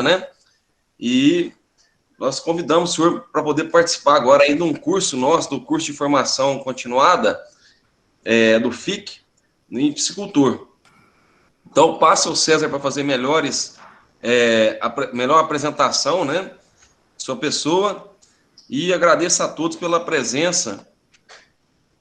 né? E nós convidamos o senhor para poder participar agora ainda de um curso nosso, do curso de formação continuada do FIC, em piscicultor. Então, passa o César para fazer melhor apresentação, né? Sua pessoa, e agradeço a todos pela presença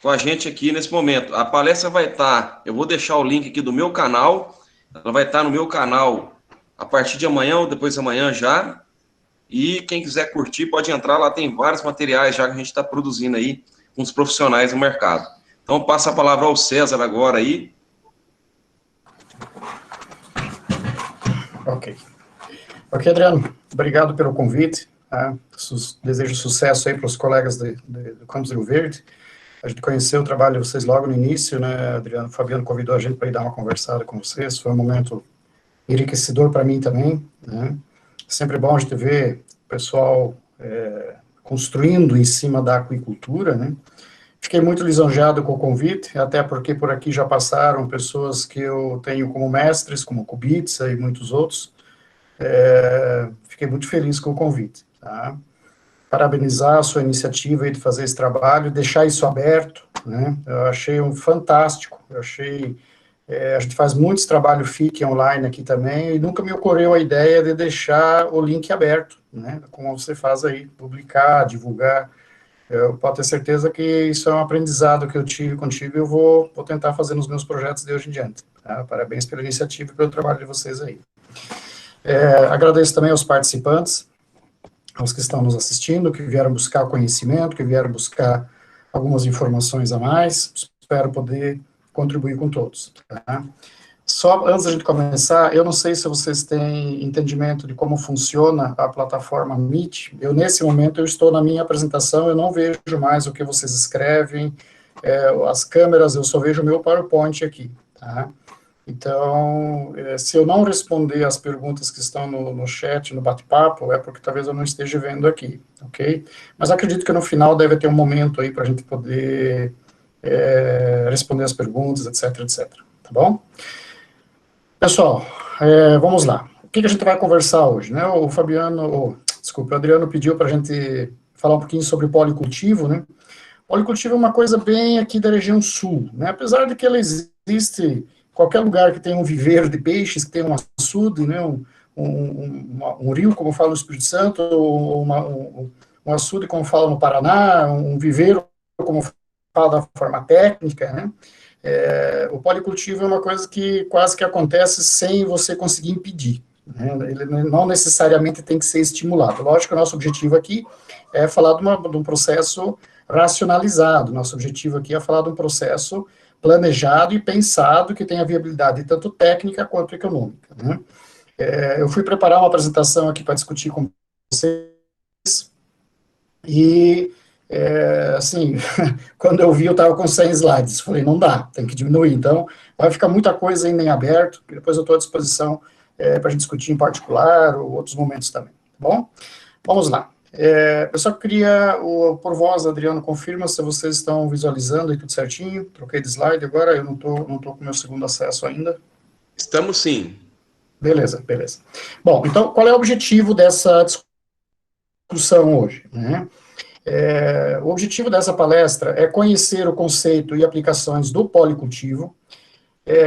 com a gente aqui nesse momento. A palestra vai estar, eu vou deixar o link aqui do meu canal, ela vai estar no meu canal a partir de amanhã ou depois de amanhã já, e quem quiser curtir pode entrar, lá tem vários materiais já que a gente está produzindo aí com os profissionais no mercado. Então, passa a palavra ao César agora aí. Ok, Adriano, obrigado pelo convite, tá? Desejo sucesso aí para os colegas do Campos Rio Verde. A gente conheceu o trabalho de vocês logo no início, né, Adriano? O Fabiano convidou a gente para ir dar uma conversada com vocês, foi um momento enriquecedor para mim também, né? Sempre bom a gente ver o pessoal construindo em cima da aquicultura, né? Fiquei muito lisonjeado com o convite, até porque por aqui já passaram pessoas que eu tenho como mestres, como Kubica e muitos outros. Fiquei muito feliz com o convite, tá? Parabenizar a sua iniciativa aí de fazer esse trabalho, deixar isso aberto, né? Eu achei fantástico, a gente faz muitos trabalhos FIC online aqui também, e nunca me ocorreu a ideia de deixar o link aberto, né? Como você faz aí, publicar, divulgar. Eu posso ter certeza que isso é um aprendizado que eu tive contigo e eu vou tentar fazer nos meus projetos de hoje em diante. Tá? Parabéns pela iniciativa e pelo trabalho de vocês aí. Agradeço também aos participantes, aos que estão nos assistindo, que vieram buscar conhecimento, que vieram buscar algumas informações a mais. Espero poder contribuir com todos. Tá? Só antes da gente começar, eu não sei se vocês têm entendimento de como funciona a plataforma Meet. Nesse momento, eu estou na minha apresentação, eu não vejo mais o que vocês escrevem, as câmeras, eu só vejo o meu PowerPoint aqui, tá? Então, se eu não responder as perguntas que estão no chat, no bate-papo, é porque talvez eu não esteja vendo aqui, ok? Mas acredito que no final deve ter um momento aí para a gente poder responder as perguntas, etc, etc, tá bom? Pessoal, vamos lá. O que a gente vai conversar hoje, né? O Adriano pediu para a gente falar um pouquinho sobre policultivo, né? Policultivo é uma coisa bem aqui da região sul, né? Apesar de que ela existe em qualquer lugar que tenha um viveiro de peixes, que tenha um açude, né? Um rio, como fala no Espírito Santo, ou um açude, como fala no Paraná, um viveiro, como fala da forma técnica, né? O policultivo é uma coisa que quase que acontece sem você conseguir impedir, né? Ele não necessariamente tem que ser estimulado. Lógico que o nosso objetivo aqui é falar de um processo racionalizado, nosso objetivo aqui é falar de um processo planejado e pensado que tenha viabilidade tanto técnica quanto econômica, né? Eu fui preparar uma apresentação aqui para discutir com vocês e assim, quando eu vi, eu estava com 100 slides, falei, não dá, tem que diminuir, então, vai ficar muita coisa ainda em aberto, que depois eu estou à disposição para a gente discutir em particular, ou outros momentos também, tá bom? Vamos lá. Eu só queria, por voz, Adriano, confirma se vocês estão visualizando aí tudo certinho, troquei de slide agora, eu não tô com o meu segundo acesso ainda. Estamos sim. Beleza. Bom, então, qual é o objetivo dessa discussão hoje, né? O objetivo dessa palestra é conhecer o conceito e aplicações do policultivo,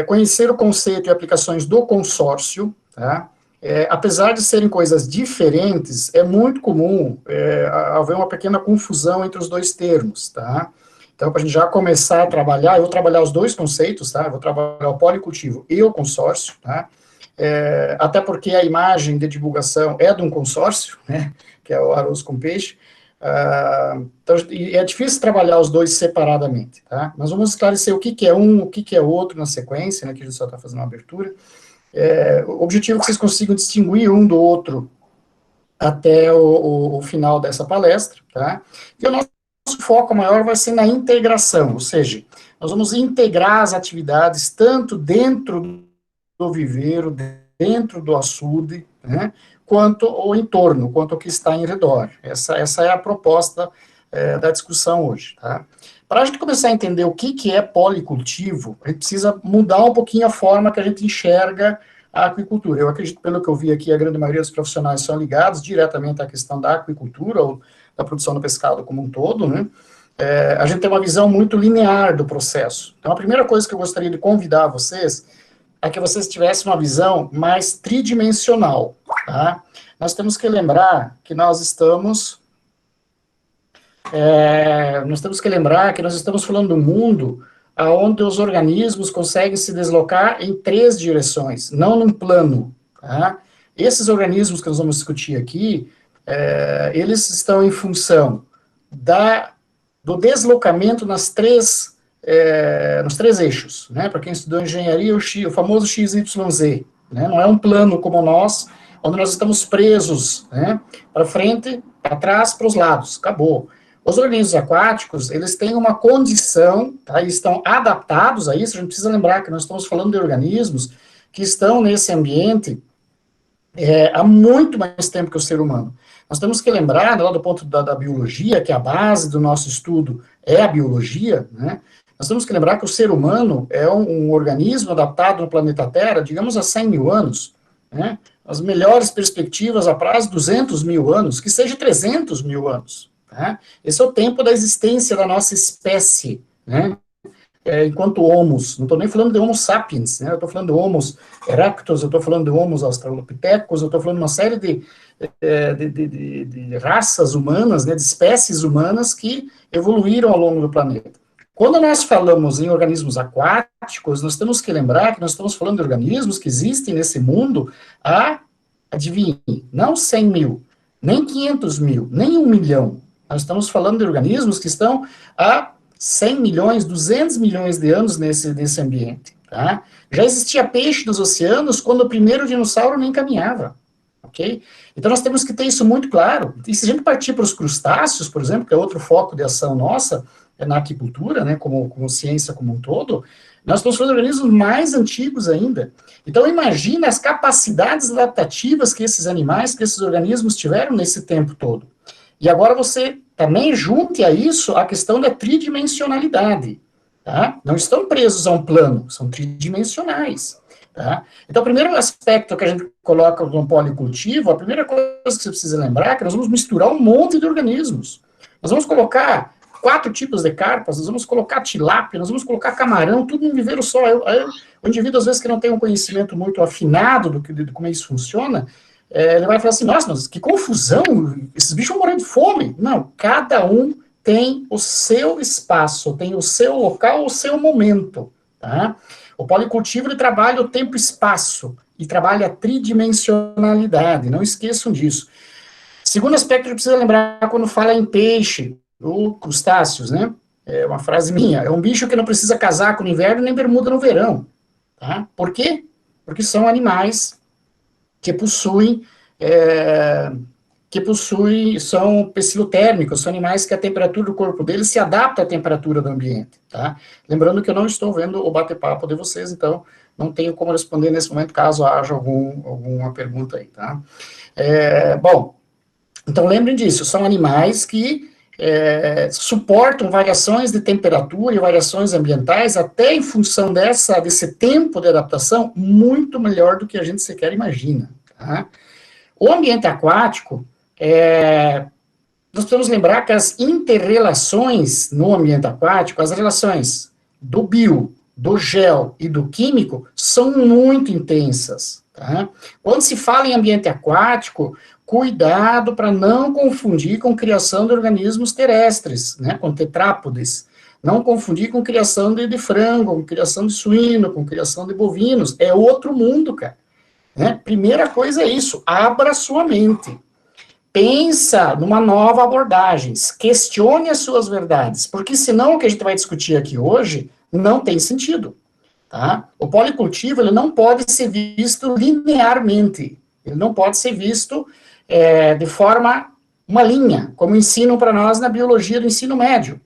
conhecer o conceito e aplicações do consórcio, tá? Apesar de serem coisas diferentes, é muito comum haver uma pequena confusão entre os dois termos, tá? Então, para a gente já começar a trabalhar, eu vou trabalhar os dois conceitos, tá? Eu vou trabalhar o policultivo e o consórcio, tá? Até porque a imagem de divulgação é de um consórcio, né? Que é o Arroz com Peixe. Então, é difícil trabalhar os dois separadamente, tá? Mas vamos esclarecer o que é um, o que é outro na sequência, né, que a gente só está fazendo uma abertura. O objetivo é que vocês consigam distinguir um do outro até o final dessa palestra, tá? E o nosso foco maior vai ser na integração, ou seja, nós vamos integrar as atividades tanto dentro do viveiro, dentro do açude, né, quanto o entorno, quanto o que está em redor. Essa é a proposta da discussão hoje, tá? Para a gente começar a entender o que é policultivo, a gente precisa mudar um pouquinho a forma que a gente enxerga à aquicultura. Eu acredito, pelo que eu vi aqui, a grande maioria dos profissionais são ligados diretamente à questão da aquicultura, ou da produção do pescado como um todo, né? A gente tem uma visão muito linear do processo. Então, a primeira coisa que eu gostaria de convidar vocês é que vocês tivessem uma visão mais tridimensional, tá? Nós temos que lembrar que nós estamos falando do mundo onde os organismos conseguem se deslocar em 3 direções, não num plano, tá? Esses organismos que nós vamos discutir aqui, eles estão em função do deslocamento nos três eixos, né? Para quem estudou engenharia, o famoso XYZ, né? Não é um plano como nós, onde nós estamos presos, né? Para frente, para trás, para os lados, acabou. Os organismos aquáticos, eles têm uma condição, tá? Eles estão adaptados a isso. A gente precisa lembrar que nós estamos falando de organismos que estão nesse ambiente há muito mais tempo que o ser humano. Nós temos que lembrar, lá do ponto da biologia, que a base do nosso estudo é a biologia, né? Nós temos que lembrar que o ser humano é um organismo adaptado no planeta Terra, digamos, há 100 mil anos, né? As melhores perspectivas a prazo, 200 mil anos, que seja 300 mil anos, tá? Esse é o tempo da existência da nossa espécie, né? Enquanto homos, não estou nem falando de homo sapiens, né? Eu estou falando de homos erectus, eu estou falando de homos australopithecus, eu estou falando de uma série de raças humanas, né, de espécies humanas que evoluíram ao longo do planeta. Quando nós falamos em organismos aquáticos, nós temos que lembrar que nós estamos falando de organismos que existem nesse mundo adivinhe, não 100 mil, nem 500 mil, nem 1 milhão. Nós estamos falando de organismos que estão há 100 milhões, 200 milhões de anos nesse ambiente, tá? Já existia peixe nos oceanos quando o primeiro dinossauro nem caminhava, ok? Então nós temos que ter isso muito claro. E se a gente partir para os crustáceos, por exemplo, que é outro foco de ação nossa, na aquicultura, né, como ciência como um todo, nós estamos falando de organismos mais antigos ainda. Então imagina as capacidades adaptativas que esses animais, que esses organismos tiveram nesse tempo todo. E agora você também junte a isso a questão da tridimensionalidade, tá? Não estão presos a um plano, são tridimensionais, tá? Então, o primeiro aspecto que a gente coloca no policultivo, a primeira coisa que você precisa lembrar é que nós vamos misturar um monte de organismos. Nós vamos colocar 4 tipos de carpas, nós vamos colocar tilápia, nós vamos colocar camarão, tudo em um viveiro só. O indivíduo, às vezes, que não tem um conhecimento muito afinado de como isso funciona, ele vai falar assim, nossa, mas que confusão, esses bichos vão morrer de fome. Não, cada um tem o seu espaço, tem o seu local, o seu momento, tá? O policultivo, ele trabalha o tempo e espaço, e trabalha a tridimensionalidade, não esqueçam disso. Segundo aspecto que a gente precisa lembrar quando fala em peixe, ou crustáceos, né? É uma frase minha, é um bicho que não precisa casaco no inverno nem bermuda no verão, tá? Por quê? Porque são animais que são pecilotérmicos, são animais que a temperatura do corpo deles se adapta à temperatura do ambiente, tá? Lembrando que eu não estou vendo o bate-papo de vocês, então não tenho como responder nesse momento, caso haja alguma pergunta aí, tá? Bom, então lembrem disso, são animais que suportam variações de temperatura e variações ambientais, até em função desse tempo de adaptação, muito melhor do que a gente sequer imagina, tá? O ambiente aquático, nós precisamos lembrar que as interrelações no ambiente aquático, as relações do bio, do gel e do químico, são muito intensas, tá? Quando se fala em ambiente aquático, cuidado para não confundir com criação de organismos terrestres, né, com tetrápodes. Não confundir com criação de frango, com criação de suíno, com criação de bovinos. É outro mundo, cara. Né? Primeira coisa é isso, abra sua mente. Pensa numa nova abordagem, questione as suas verdades, porque senão o que a gente vai discutir aqui hoje não tem sentido. Tá? O policultivo, ele não pode ser visto linearmente, ele não pode ser visto de forma, uma linha, como ensinam para nós na biologia do ensino médio,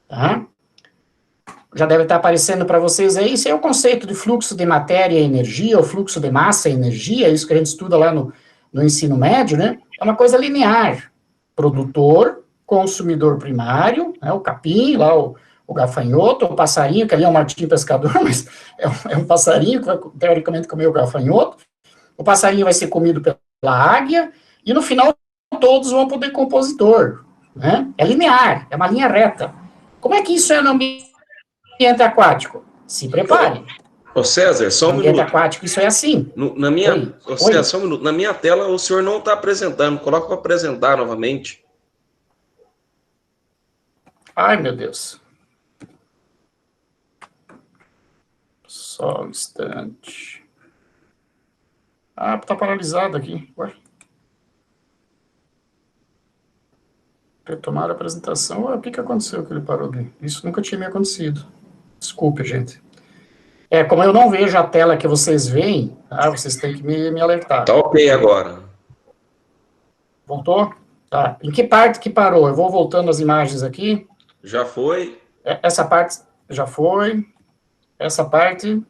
tá? Já deve estar aparecendo para vocês aí, isso é o conceito de fluxo de matéria e energia, ou fluxo de massa e energia, isso que a gente estuda lá no ensino médio, né? É uma coisa linear, produtor, consumidor primário, né, o capim, lá o o gafanhoto, o passarinho, que ali é um martim pescador, mas é um passarinho que vai, teoricamente, comer o gafanhoto. O passarinho vai ser comido pela águia, e no final todos vão para o decompositor, né? É linear, é uma linha reta. Como é que isso é no ambiente aquático? Se prepare. Ô César, só um No ambiente minuto. aquático isso é assim. César, só um minuto. Na minha tela o senhor não está apresentando. Coloca para apresentar novamente. Ai, meu Deus. Só um instante. Ah, tá paralisado aqui. Ué. Retomar a apresentação. Ué, o que aconteceu que ele parou de... Isso nunca tinha me acontecido. Desculpe, gente. Como eu não vejo a tela que vocês veem, vocês têm que me alertar. Tá ok agora. Voltou? Tá. Em que parte que parou? Eu vou voltando as imagens aqui. Já foi. Essa parte já foi. Essa parte...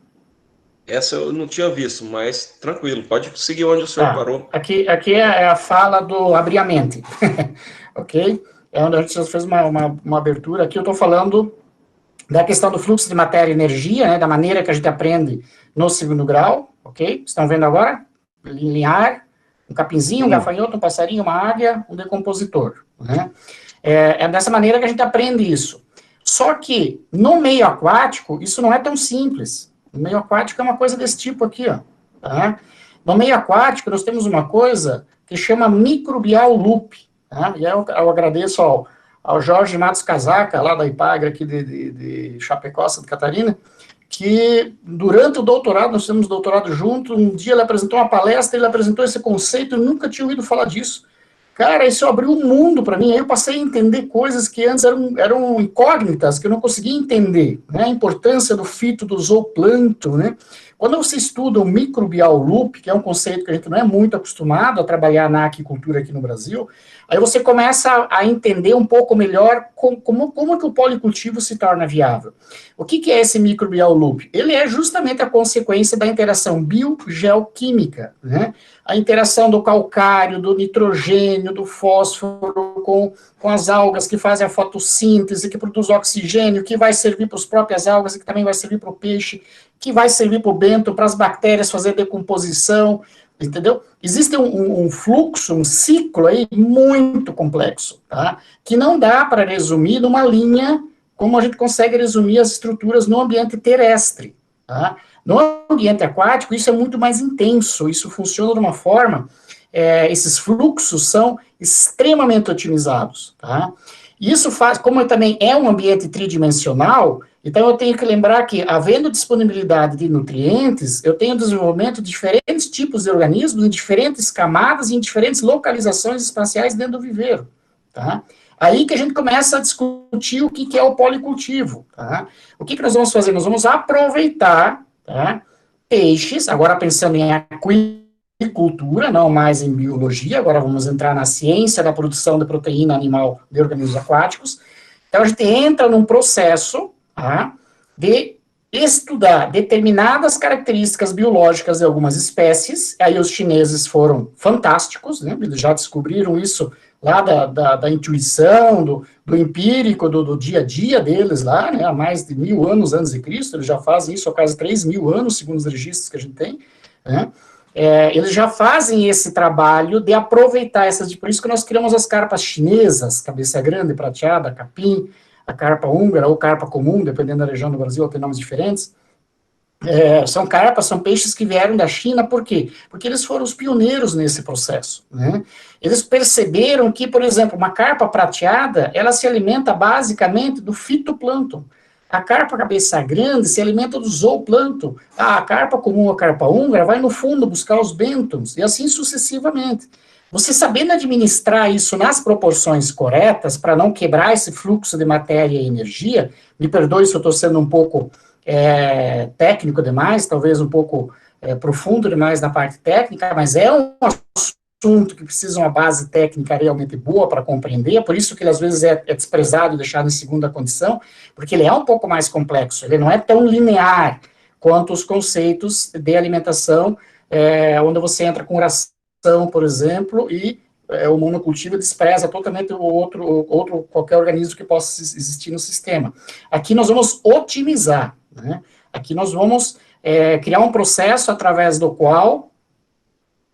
Essa eu não tinha visto, mas tranquilo, pode seguir onde o senhor parou. Aqui é a fala do abrir a mente, ok? É onde a gente fez uma abertura. Aqui eu estou falando da questão do fluxo de matéria e energia, né, da maneira que a gente aprende no segundo grau, ok? Estão vendo agora? Linear, um capinzinho, um gafanhoto, um passarinho, uma águia, um decompositor, né? É dessa maneira que a gente aprende isso. Só que, no meio aquático, isso não é tão simples. No meio aquático é uma coisa desse tipo aqui, ó. Tá? No meio aquático, nós temos uma coisa que chama microbial loop. Tá? E eu agradeço ao Jorge Matos Casaca, lá da IPAGRE, aqui de Chapecó, Santa Catarina, que durante o doutorado, nós temos doutorado junto, um dia ele apresentou uma palestra, ele apresentou esse conceito, eu nunca tinha ouvido falar disso. Cara, isso abriu um mundo para mim, aí eu passei a entender coisas que antes eram incógnitas, que eu não conseguia entender, né, a importância do fito, do zooplâncton, né, quando você estuda o microbial loop, que é um conceito que a gente não é muito acostumado a trabalhar na aquicultura aqui no Brasil, aí você começa a entender um pouco melhor como que o policultivo se torna viável. O que é esse microbial loop? Ele é justamente a consequência da interação biogeoquímica, né, a interação do calcário, do nitrogênio, do fósforo com as algas que fazem a fotossíntese, que produz oxigênio, que vai servir para as próprias algas e que também vai servir para o peixe, que vai servir para o bento, para as bactérias fazer decomposição, entendeu? Existe um fluxo, um ciclo aí muito complexo, tá? Que não dá para resumir numa linha como a gente consegue resumir as estruturas no ambiente terrestre, tá? No ambiente aquático, isso é muito mais intenso, isso funciona de uma forma, esses fluxos são extremamente otimizados, tá? Isso faz, como também é um ambiente tridimensional, então eu tenho que lembrar que, havendo disponibilidade de nutrientes, eu tenho desenvolvimento de diferentes tipos de organismos, em diferentes camadas e em diferentes localizações espaciais dentro do viveiro, tá? Aí que a gente começa a discutir o que é o policultivo, tá? O que nós vamos fazer? Nós vamos aproveitar, tá, peixes, agora pensando em aquicultura, não mais em biologia, agora vamos entrar na ciência da produção de proteína animal de organismos aquáticos. Então, a gente entra num processo, tá, de estudar determinadas características biológicas de algumas espécies. Aí os chineses foram fantásticos, né, eles já descobriram isso lá da intuição, do empírico, do dia a dia deles lá, né, há mais de 1000 anos antes de Cristo, eles já fazem isso há quase 3000 anos, segundo os registros que a gente tem, né. Eles já fazem esse trabalho de aproveitar essas, por isso que nós criamos as carpas chinesas, cabeça grande, prateada, capim, a carpa húngara ou carpa comum, dependendo da região do Brasil, tem nomes diferentes. São carpas, são peixes que vieram da China, por quê? Porque eles foram os pioneiros nesse processo, né? Eles perceberam que, por exemplo, uma carpa prateada, ela se alimenta basicamente do fitoplâncton. A carpa cabeça grande se alimenta do zooplâncton. A carpa comum, a carpa húngara, vai no fundo buscar os bêntons, e assim sucessivamente. Você sabendo administrar isso nas proporções corretas, para não quebrar esse fluxo de matéria e energia, me perdoe se eu estou sendo um pouco técnico demais, talvez um pouco profundo demais na parte técnica, mas é um assunto que precisa uma base técnica realmente boa para compreender, por isso que ele às vezes é desprezado e deixado em segunda condição, porque ele é um pouco mais complexo, ele não é tão linear quanto os conceitos de alimentação, onde você entra com ração, por exemplo, e o monocultivo despreza totalmente qualquer organismo que possa existir no sistema. Aqui nós vamos otimizar, né? Aqui nós vamos criar um processo através do qual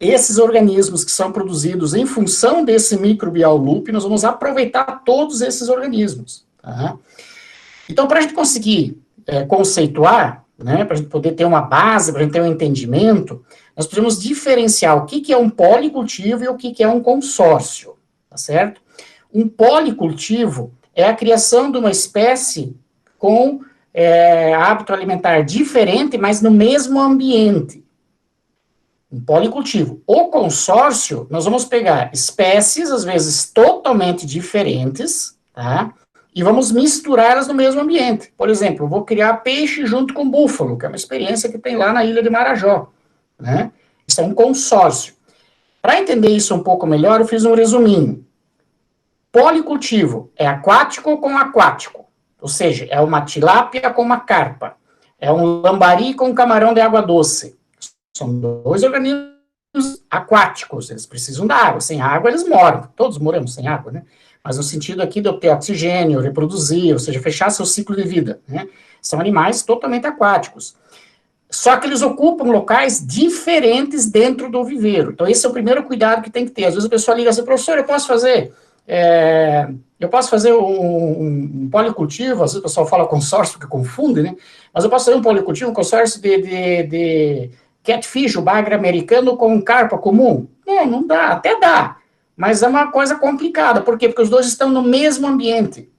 esses organismos que são produzidos em função desse microbial loop, nós vamos aproveitar todos esses organismos. Tá? Então, para a gente conseguir conceituar, né, para a gente poder ter uma base, para a gente ter um entendimento, nós precisamos diferenciar o que é um policultivo e o que é um consórcio, tá certo? Um policultivo é a criação de uma espécie com hábito alimentar diferente, mas no mesmo ambiente. Um policultivo. O consórcio, nós vamos pegar espécies, às vezes, totalmente diferentes, tá? E vamos misturá-las no mesmo ambiente. Por exemplo, eu vou criar peixe junto com búfalo, que é uma experiência que tem lá na ilha de Marajó, né? Isso é um consórcio. Para entender isso um pouco melhor, eu fiz um resuminho. Policultivo é aquático com aquático, ou seja, é uma tilápia com uma carpa, é um lambari com um camarão de água doce. São dois organismos aquáticos, eles precisam da água. Sem água, eles morrem. Todos morremos sem água, né? Mas no sentido aqui de obter oxigênio, reproduzir, ou seja, fechar seu ciclo de vida, né? São animais totalmente aquáticos. Só que eles ocupam locais diferentes dentro do viveiro. Então, esse é o primeiro cuidado que tem que ter. Às vezes a pessoa liga assim, professor, eu posso fazer um policultivo, às vezes o pessoal fala consórcio, porque confunde, né? Mas eu posso fazer um policultivo, um consórcio de catfish, o bagre americano, com carpa comum? Não dá, até dá, mas é uma coisa complicada. Por quê? Porque os dois estão no mesmo ambiente.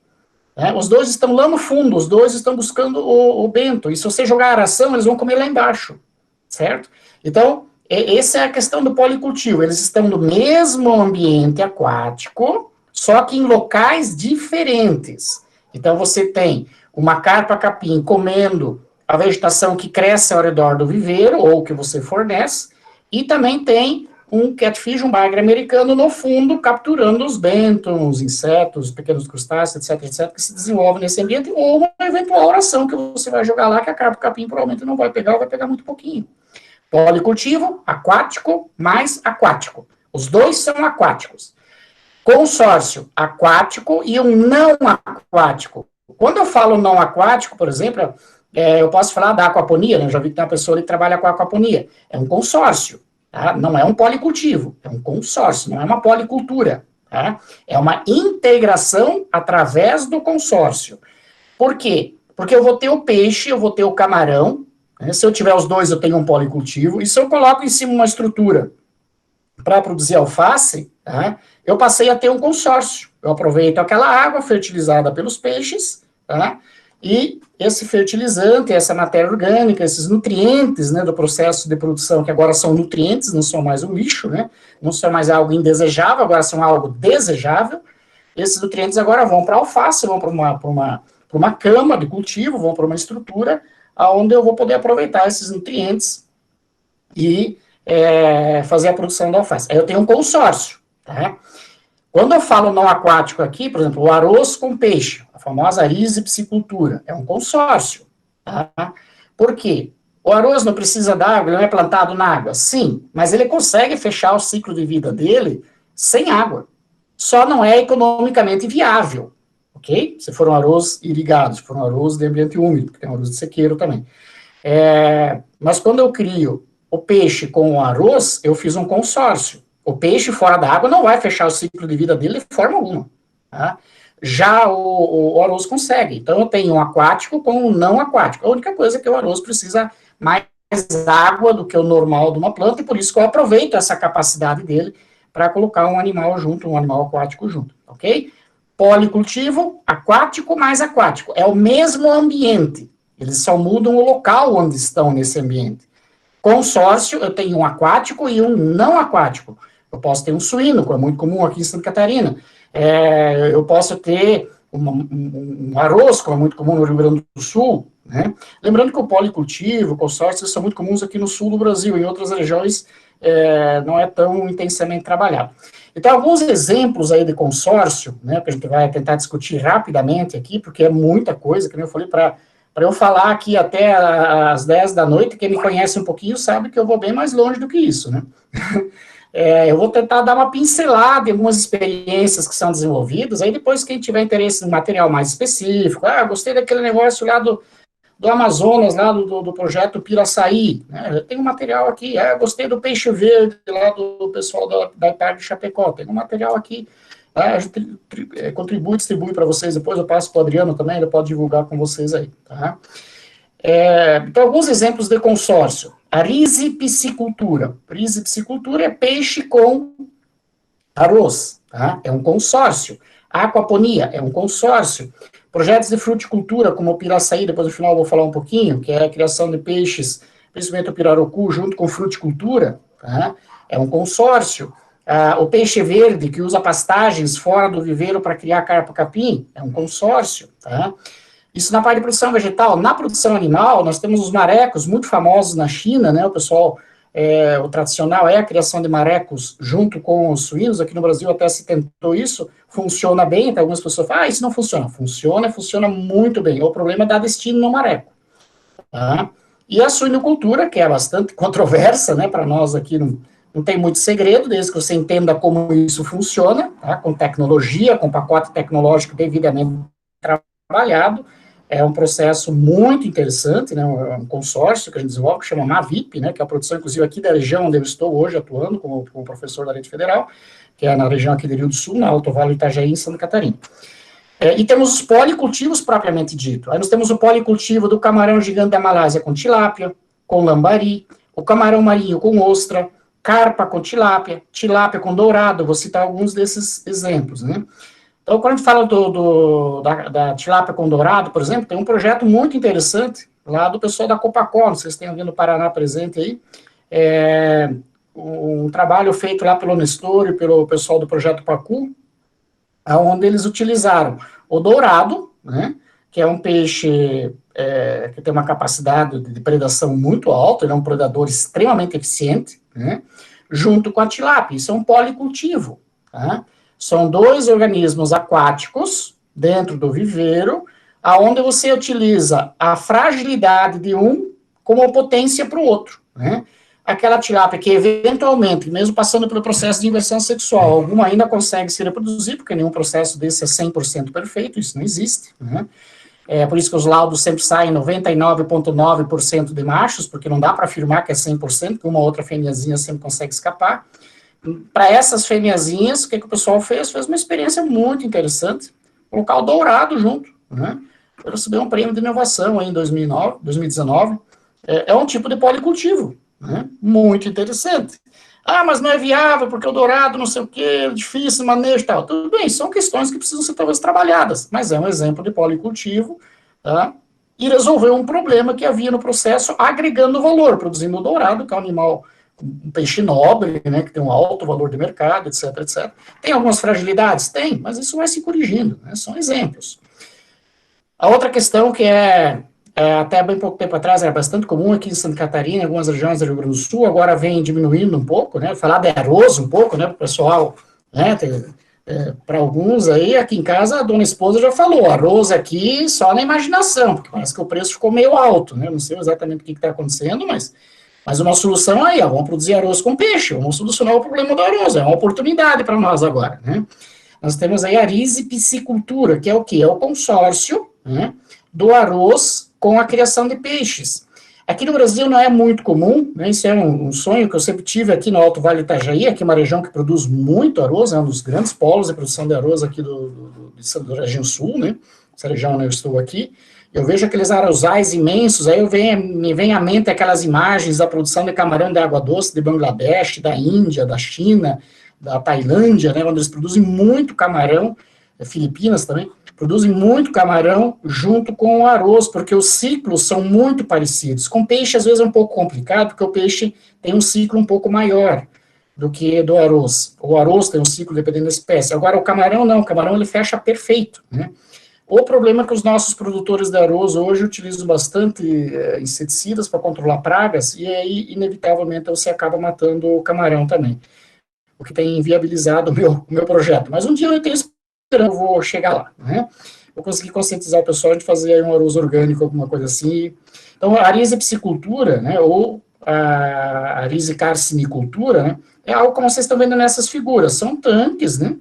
Né? Os dois estão lá no fundo, os dois estão buscando o bento, e se você jogar a ração, eles vão comer lá embaixo, certo? Então, essa é a questão do policultivo. Eles estão no mesmo ambiente aquático, só que em locais diferentes. Então, você tem uma carpa-capim comendo a vegetação que cresce ao redor do viveiro, ou que você fornece, e também tem um catfish, um bagre americano, no fundo, capturando os bêntons, insetos, pequenos crustáceos, etc., que se desenvolvem nesse ambiente, ou uma eventual ração que você vai jogar lá, que a carpa-capim provavelmente não vai pegar, ou vai pegar muito pouquinho. Policultivo, aquático, mais aquático. Os dois são aquáticos. Consórcio, aquático e um não aquático. Quando eu falo não aquático, por exemplo, eu posso falar da aquaponia, né? Eu já vi que tem uma pessoa ali que trabalha com aquaponia. É um consórcio, tá? Não é um policultivo, é um consórcio, não é uma policultura, tá? É uma integração através do consórcio. Por quê? Porque eu vou ter o peixe, eu vou ter o camarão, né? Se eu tiver os dois, eu tenho um policultivo, e se eu coloco em cima uma estrutura para produzir alface, tá? Eu passei a ter um consórcio. Eu aproveito aquela água fertilizada pelos peixes, tá? E esse fertilizante, essa matéria orgânica, esses nutrientes, né, do processo de produção, que agora são nutrientes, não são mais um lixo, né? Não são mais algo indesejável, agora são algo desejável. Esses nutrientes agora vão para a alface, vão para uma cama de cultivo, vão para uma estrutura onde eu vou poder aproveitar esses nutrientes e fazer a produção da alface. Aí eu tenho um consórcio, tá? Quando eu falo não aquático aqui, por exemplo, o arroz com peixe, a famosa risipsicultura, é um consórcio, tá? Por quê? O arroz não precisa d'água, ele não é plantado na água? Sim, mas ele consegue fechar o ciclo de vida dele sem água. Só não é economicamente viável, ok? Se for um arroz irrigado, se for um arroz de ambiente úmido, porque tem um arroz de sequeiro também. Mas quando eu crio o peixe com o arroz, eu fiz um consórcio. O peixe fora da água não vai fechar o ciclo de vida dele de forma alguma. Tá? Já o arroz consegue. Então, eu tenho um aquático com um não aquático. A única coisa é que o arroz precisa mais água do que o normal de uma planta, e por isso que eu aproveito essa capacidade dele para colocar um animal junto, um animal aquático junto, ok? Policultivo, aquático mais aquático. É o mesmo ambiente. Eles só mudam o local onde estão nesse ambiente. Consórcio, eu tenho um aquático e um não aquático. Eu posso ter um suíno, que é muito comum aqui em Santa Catarina. Eu posso ter um arroz, como é muito comum no Rio Grande do Sul, né? Lembrando que o policultivo, o consórcio, são muito comuns aqui no sul do Brasil, em outras regiões não é tão intensamente trabalhado. Então, alguns exemplos aí de consórcio, né, que a gente vai tentar discutir rapidamente aqui, porque é muita coisa, que eu falei, para eu falar aqui até às 10 da noite, quem me conhece um pouquinho sabe que eu vou bem mais longe do que isso, né? Eu vou tentar dar uma pincelada em algumas experiências que são desenvolvidas, aí depois quem tiver interesse em material mais específico, gostei daquele negócio lá do Amazonas, lá do projeto Piraçaí, né? Tem um material aqui, gostei do peixe verde lá do pessoal da IPAR de Chapecó, tem um material aqui, a gente contribui, distribui para vocês, depois eu passo para o Adriano também, ele pode divulgar com vocês aí, tá? Então, alguns exemplos de consórcio. A risipicicultura. Risipicicultura é peixe com arroz, tá? É um consórcio. A aquaponia é um consórcio. Projetos de fruticultura, como o Piraçaí, depois no final eu vou falar um pouquinho, que é a criação de peixes, principalmente o pirarucu, junto com fruticultura, tá? É um consórcio. O peixe verde, que usa pastagens fora do viveiro para criar carpa-capim, é um consórcio, tá? Isso na parte de produção vegetal. Na produção animal, nós temos os marecos, muito famosos na China, né? O pessoal, o tradicional é a criação de marecos junto com os suínos. Aqui no Brasil até se tentou isso, funciona bem. Então, algumas pessoas falam, isso não funciona. Funciona muito bem. O problema é dar destino no mareco. Tá? E a suinocultura, que é bastante controversa, né? Para nós aqui não tem muito segredo, desde que você entenda como isso funciona, tá? Com tecnologia, com pacote tecnológico devidamente trabalhado. É um processo muito interessante, né, um consórcio que a gente desenvolve, que chama Mavip, né, que é a produção, inclusive, aqui da região onde eu estou hoje atuando, como professor da Rede Federal, que é na região aqui do Rio do Sul, na Alto Vale do Itajaí, em Santa Catarina. E temos os policultivos propriamente dito. Aí nós temos o policultivo do camarão gigante da Malásia com tilápia, com lambari, o camarão marinho com ostra, carpa com tilápia, tilápia com dourado, vou citar alguns desses exemplos, né. Então, quando a gente fala da tilápia com dourado, por exemplo, tem um projeto muito interessante lá do pessoal da Copacol, não sei se tem alguém do Paraná presente aí, um trabalho feito lá pelo Nestor e pelo pessoal do projeto Pacu, onde eles utilizaram o dourado, né, que é um peixe que tem uma capacidade de predação muito alta, ele é um predador extremamente eficiente, né, junto com a tilápia. Isso é um policultivo, tá? São dois organismos aquáticos dentro do viveiro, aonde você utiliza a fragilidade de um como potência para o outro, né? Aquela tilápia que, eventualmente, mesmo passando pelo processo de inversão sexual, alguma ainda consegue se reproduzir, porque nenhum processo desse é 100% perfeito, isso não existe, né? É por isso que os laudos sempre saem 99,9% de machos, porque não dá para afirmar que é 100%, que uma outra fêmeazinha sempre consegue escapar. Para essas fêmeazinhas, o que o pessoal fez? Fez uma experiência muito interessante, colocar o dourado junto, né? Eu recebi um prêmio de inovação aí em 2019, é um tipo de policultivo, né? Muito interessante. Mas não é viável, porque o dourado, não sei o quê, difícil, manejo e tal. Tudo bem, são questões que precisam ser talvez trabalhadas, mas é um exemplo de policultivo, tá? E resolveu um problema que havia no processo, agregando valor, produzindo o dourado, que é um animal, um peixe nobre, né, que tem um alto valor de mercado, etc, etc. Tem algumas fragilidades? Tem, mas isso vai se corrigindo, né, são exemplos. A outra questão que até bem pouco tempo atrás era bastante comum aqui em Santa Catarina, em algumas regiões do Rio Grande do Sul, agora vem diminuindo um pouco, né, falar de arroz um pouco, né, para o pessoal, né, para alguns aí, aqui em casa, a dona esposa já falou, arroz aqui só na imaginação, porque parece que o preço ficou meio alto, né, não sei exatamente o que está acontecendo, mas uma solução aí, vamos produzir arroz com peixe, vamos solucionar o problema do arroz, é uma oportunidade para nós agora, né. Nós temos aí a risipicicultura, que é o quê? É o consórcio, né, do arroz com a criação de peixes. Aqui no Brasil não é muito comum, né, isso é um sonho que eu sempre tive aqui no Alto Vale do Itajaí, aqui é uma região que produz muito arroz, é um dos grandes polos de produção de arroz aqui da região sul, né, essa região onde eu estou aqui. Eu vejo aqueles arrozais imensos, aí me vem à mente aquelas imagens da produção de camarão de água doce de Bangladesh, da Índia, da China, da Tailândia, né, onde eles produzem muito camarão, Filipinas também, produzem muito camarão junto com o arroz, porque os ciclos são muito parecidos. Com peixe, às vezes, é um pouco complicado, porque o peixe tem um ciclo um pouco maior do que do arroz. O arroz tem um ciclo dependendo da espécie. Agora, o camarão não, o camarão ele fecha perfeito, né? O problema é que os nossos produtores de arroz hoje utilizam bastante inseticidas para controlar pragas, e aí, inevitavelmente, você acaba matando o camarão também, o que tem inviabilizado o meu projeto. Mas um dia eu tenho esperança, eu vou chegar lá, né? Vou conseguir conscientizar o pessoal de fazer um arroz orgânico, alguma coisa assim. Então, a risipicicultura, né, ou a risicarcinicultura, né, é algo como vocês estão vendo nessas figuras, são tanques, né,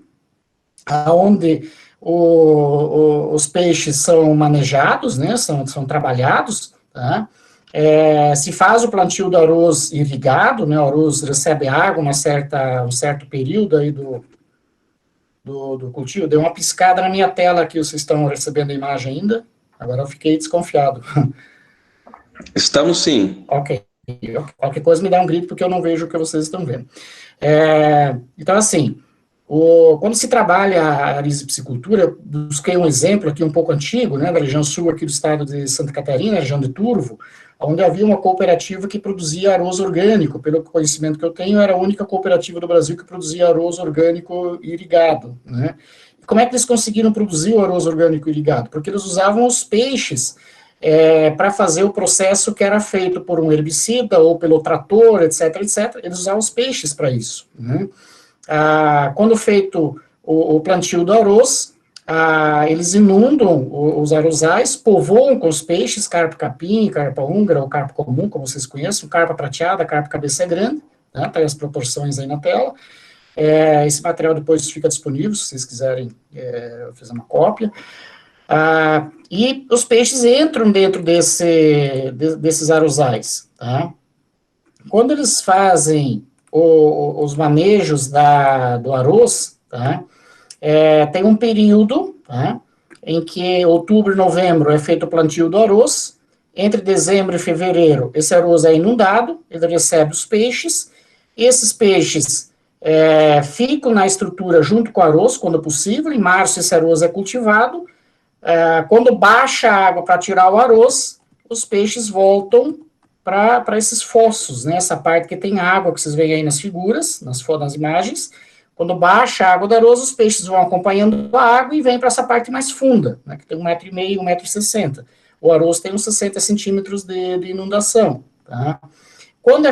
onde os peixes são manejados, né, são trabalhados, tá? Se faz o plantio do arroz irrigado, né, o arroz recebe água um certo período aí do cultivo. Deu uma piscada na minha tela aqui, vocês estão recebendo a imagem ainda? Agora eu fiquei desconfiado. Estamos sim. Ok. Qualquer coisa me dá um grito, porque eu não vejo o que vocês estão vendo. Então, assim, quando se trabalha a risipsicultura, eu busquei um exemplo aqui um pouco antigo, né, da região sul aqui do estado de Santa Catarina, região de Turvo, onde havia uma cooperativa que produzia arroz orgânico. Pelo conhecimento que eu tenho, era a única cooperativa do Brasil que produzia arroz orgânico irrigado, né? Como é que eles conseguiram produzir o arroz orgânico irrigado? Porque eles usavam os peixes para fazer o processo que era feito por um herbicida ou pelo trator, etc, etc. Eles usavam os peixes para isso, né? Quando feito o plantio do arroz, eles inundam os arrozais, povoam com os peixes, carpa-capim, carpa-húngara ou carpa comum, como vocês conhecem, carpa prateada, carpa cabeça grande, né, tá aí as proporções aí na tela. Esse material depois fica disponível, se vocês quiserem fazer uma cópia. E os peixes entram dentro desses arrozais, tá? Quando eles fazem os manejos do arroz, tá? Tem um período, tá, em que outubro e novembro é feito o plantio do arroz, entre dezembro e fevereiro esse arroz é inundado, ele recebe os peixes, esses peixes ficam na estrutura junto com o arroz, quando possível, em março esse arroz é cultivado, quando baixa a água para tirar o arroz, os peixes voltam para esses fossos, né, essa parte que tem água, que vocês veem aí nas figuras, nas imagens. Quando baixa a água do arroz, os peixes vão acompanhando a água e vêm para essa parte mais funda, né, que tem 1,5 m, 1,60 m. O arroz tem uns 60 centímetros de inundação, tá? Quando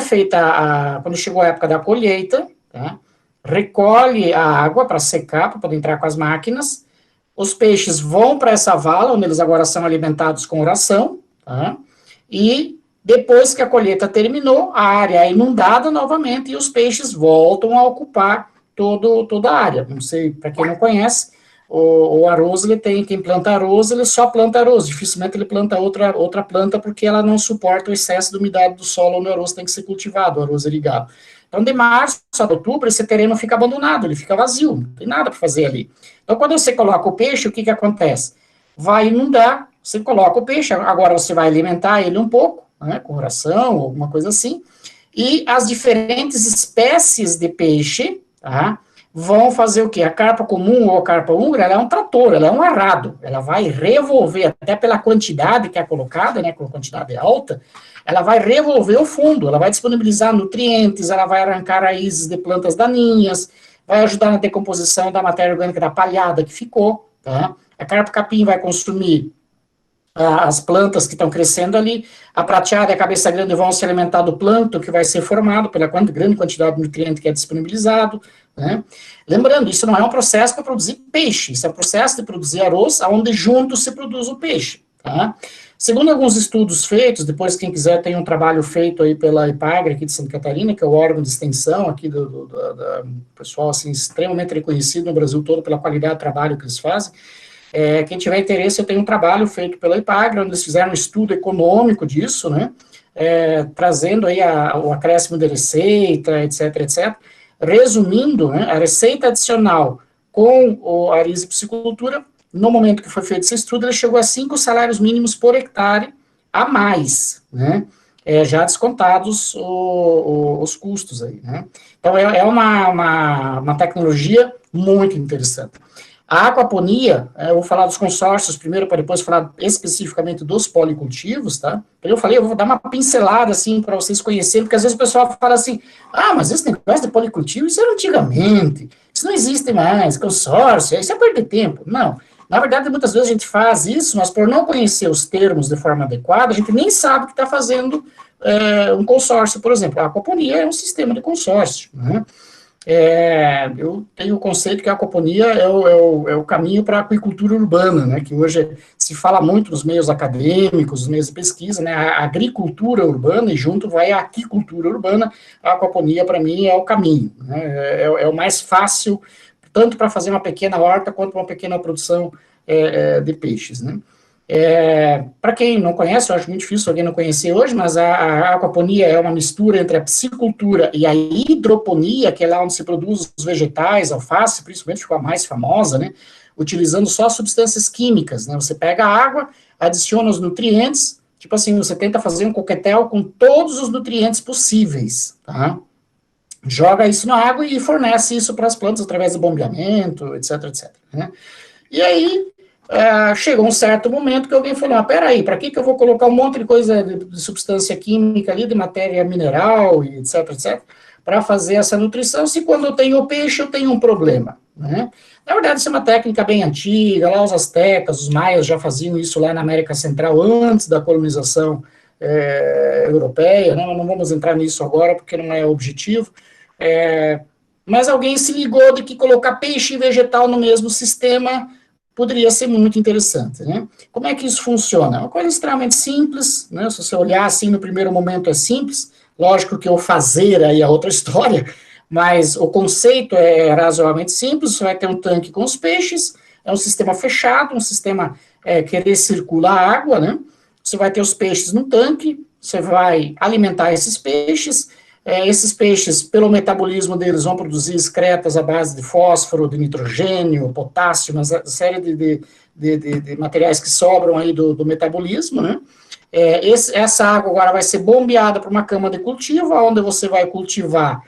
quando chegou a época da colheita, tá, recolhe a água para secar, para poder entrar com as máquinas, os peixes vão para essa vala, onde eles agora são alimentados com ração, tá? E depois que a colheita terminou, a área é inundada novamente e os peixes voltam a ocupar toda a área. Não sei, para quem não conhece, o arroz, quem planta arroz, ele só planta arroz, dificilmente ele planta outra planta, porque ela não suporta o excesso de umidade do solo onde o arroz tem que ser cultivado, o arroz irrigado. Então, de março a outubro, esse terreno fica abandonado, ele fica vazio, não tem nada para fazer ali. Então, quando você coloca o peixe, o que acontece? Vai inundar, você coloca o peixe, agora você vai alimentar ele um pouco, né, com ração, alguma coisa assim, e as diferentes espécies de peixe, tá, vão fazer o quê? A carpa comum ou a carpa húngara, ela é um trator, ela é um arado, ela vai revolver, até pela quantidade que é colocada, né, com a quantidade alta, ela vai revolver o fundo, ela vai disponibilizar nutrientes, ela vai arrancar raízes de plantas daninhas, vai ajudar na decomposição da matéria orgânica da palhada que ficou, tá? A carpa-capim vai consumir as plantas que estão crescendo ali, a prateada e a cabeça grande vão se alimentar do plâncton que vai ser formado pela grande quantidade de nutriente que é disponibilizado, né? Lembrando, isso não é um processo para produzir peixe, isso é um processo de produzir arroz, onde junto se produz o peixe, tá? Segundo alguns estudos feitos, depois quem quiser tem um trabalho feito aí pela IPAGRE aqui de Santa Catarina, que é o órgão de extensão aqui do pessoal, assim, extremamente reconhecido no Brasil todo pela qualidade do trabalho que eles fazem. Quem tiver interesse, eu tenho um trabalho feito pela IPAGRE, onde eles fizeram um estudo econômico disso, né, trazendo aí o acréscimo de receita, etc, etc. Resumindo, né, a receita adicional com a risipsicultura, no momento que foi feito esse estudo, ele chegou a 5 salários mínimos por hectare a mais, né, já descontados os custos aí, né. Então, é uma tecnologia muito interessante. A aquaponia, eu vou falar dos consórcios primeiro, para depois falar especificamente dos policultivos, tá? Eu vou dar uma pincelada, assim, para vocês conhecerem, porque às vezes o pessoal fala assim, mas esse negócio de policultivo, isso era antigamente, isso não existe mais, consórcio, isso é perder tempo. Não, na verdade, muitas vezes a gente faz isso, mas por não conhecer os termos de forma adequada, a gente nem sabe que está fazendo um consórcio, por exemplo. A aquaponia é um sistema de consórcio, né? Eu tenho o conceito que a aquaponia é o caminho para a aquicultura urbana, né, que hoje se fala muito nos meios acadêmicos, nos meios de pesquisa, né, a agricultura urbana, e junto vai a aquicultura urbana. A aquaponia, para mim, é o caminho, né, é o mais fácil, tanto para fazer uma pequena horta, quanto uma pequena produção de peixes, né. Para quem não conhece, eu acho muito difícil alguém não conhecer hoje, mas a aquaponia é uma mistura entre a piscicultura e a hidroponia, que é lá onde se produz os vegetais, alface, principalmente, ficou a mais famosa, né, utilizando só substâncias químicas, né, você pega a água, adiciona os nutrientes, tipo assim, você tenta fazer um coquetel com todos os nutrientes possíveis, tá? Joga isso na água e fornece isso para as plantas através do bombeamento, etc, etc, né? E aí, chegou um certo momento que alguém falou, peraí, para que eu vou colocar um monte de coisa, de substância química ali, de matéria mineral, e etc, etc, para fazer essa nutrição, se quando eu tenho o peixe, eu tenho um problema, né? Na verdade, isso é uma técnica bem antiga, lá os astecas, os maias já faziam isso lá na América Central, antes da colonização europeia, né? Não vamos entrar nisso agora, porque não é objetivo, mas alguém se ligou de que colocar peixe e vegetal no mesmo sistema poderia ser muito interessante, né? Como é que isso funciona? É uma coisa extremamente simples, né? Se você olhar assim no primeiro momento é simples, lógico que o fazer aí é outra história, mas o conceito é razoavelmente simples. Você vai ter um tanque com os peixes, é um sistema fechado, um sistema que recircula a água, né? Você vai ter os peixes no tanque, você vai alimentar esses peixes, pelo metabolismo deles, vão produzir excretas à base de fósforo, de nitrogênio, potássio, uma série de materiais que sobram aí do metabolismo, né? Essa água agora vai ser bombeada para uma cama de cultivo, onde você vai cultivar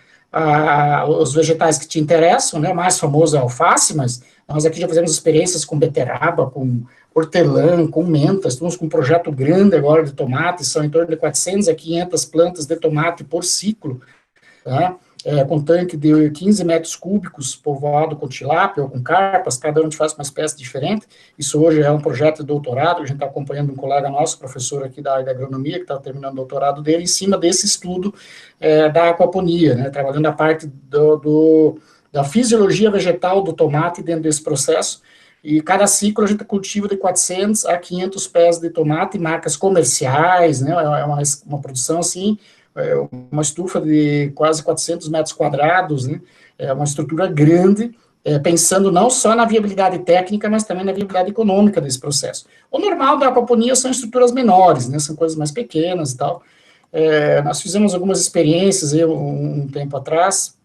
os vegetais que te interessam, né? O mais famoso é a alface, mas nós aqui já fizemos experiências com beterraba, com hortelã, com menta. Estamos com um projeto grande agora de tomate, são em torno de 400 a 500 plantas de tomate por ciclo, tá? Com tanque de 15 metros cúbicos, povoado com tilápia ou com carpas, cada um faz uma espécie diferente. Isso hoje é um projeto de doutorado, a gente está acompanhando um colega nosso, professor aqui da área da agronomia, que está terminando o doutorado dele, em cima desse estudo da aquaponia, né, trabalhando a parte da fisiologia vegetal do tomate dentro desse processo. E cada ciclo a gente cultiva de 400 a 500 pés de tomate, marcas comerciais, né, é uma produção assim, uma estufa de quase 400 metros quadrados, né, é uma estrutura grande, pensando não só na viabilidade técnica, mas também na viabilidade econômica desse processo. O normal da aquaponia são estruturas menores, né, são coisas mais pequenas e tal. Nós fizemos algumas experiências aí um tempo atrás,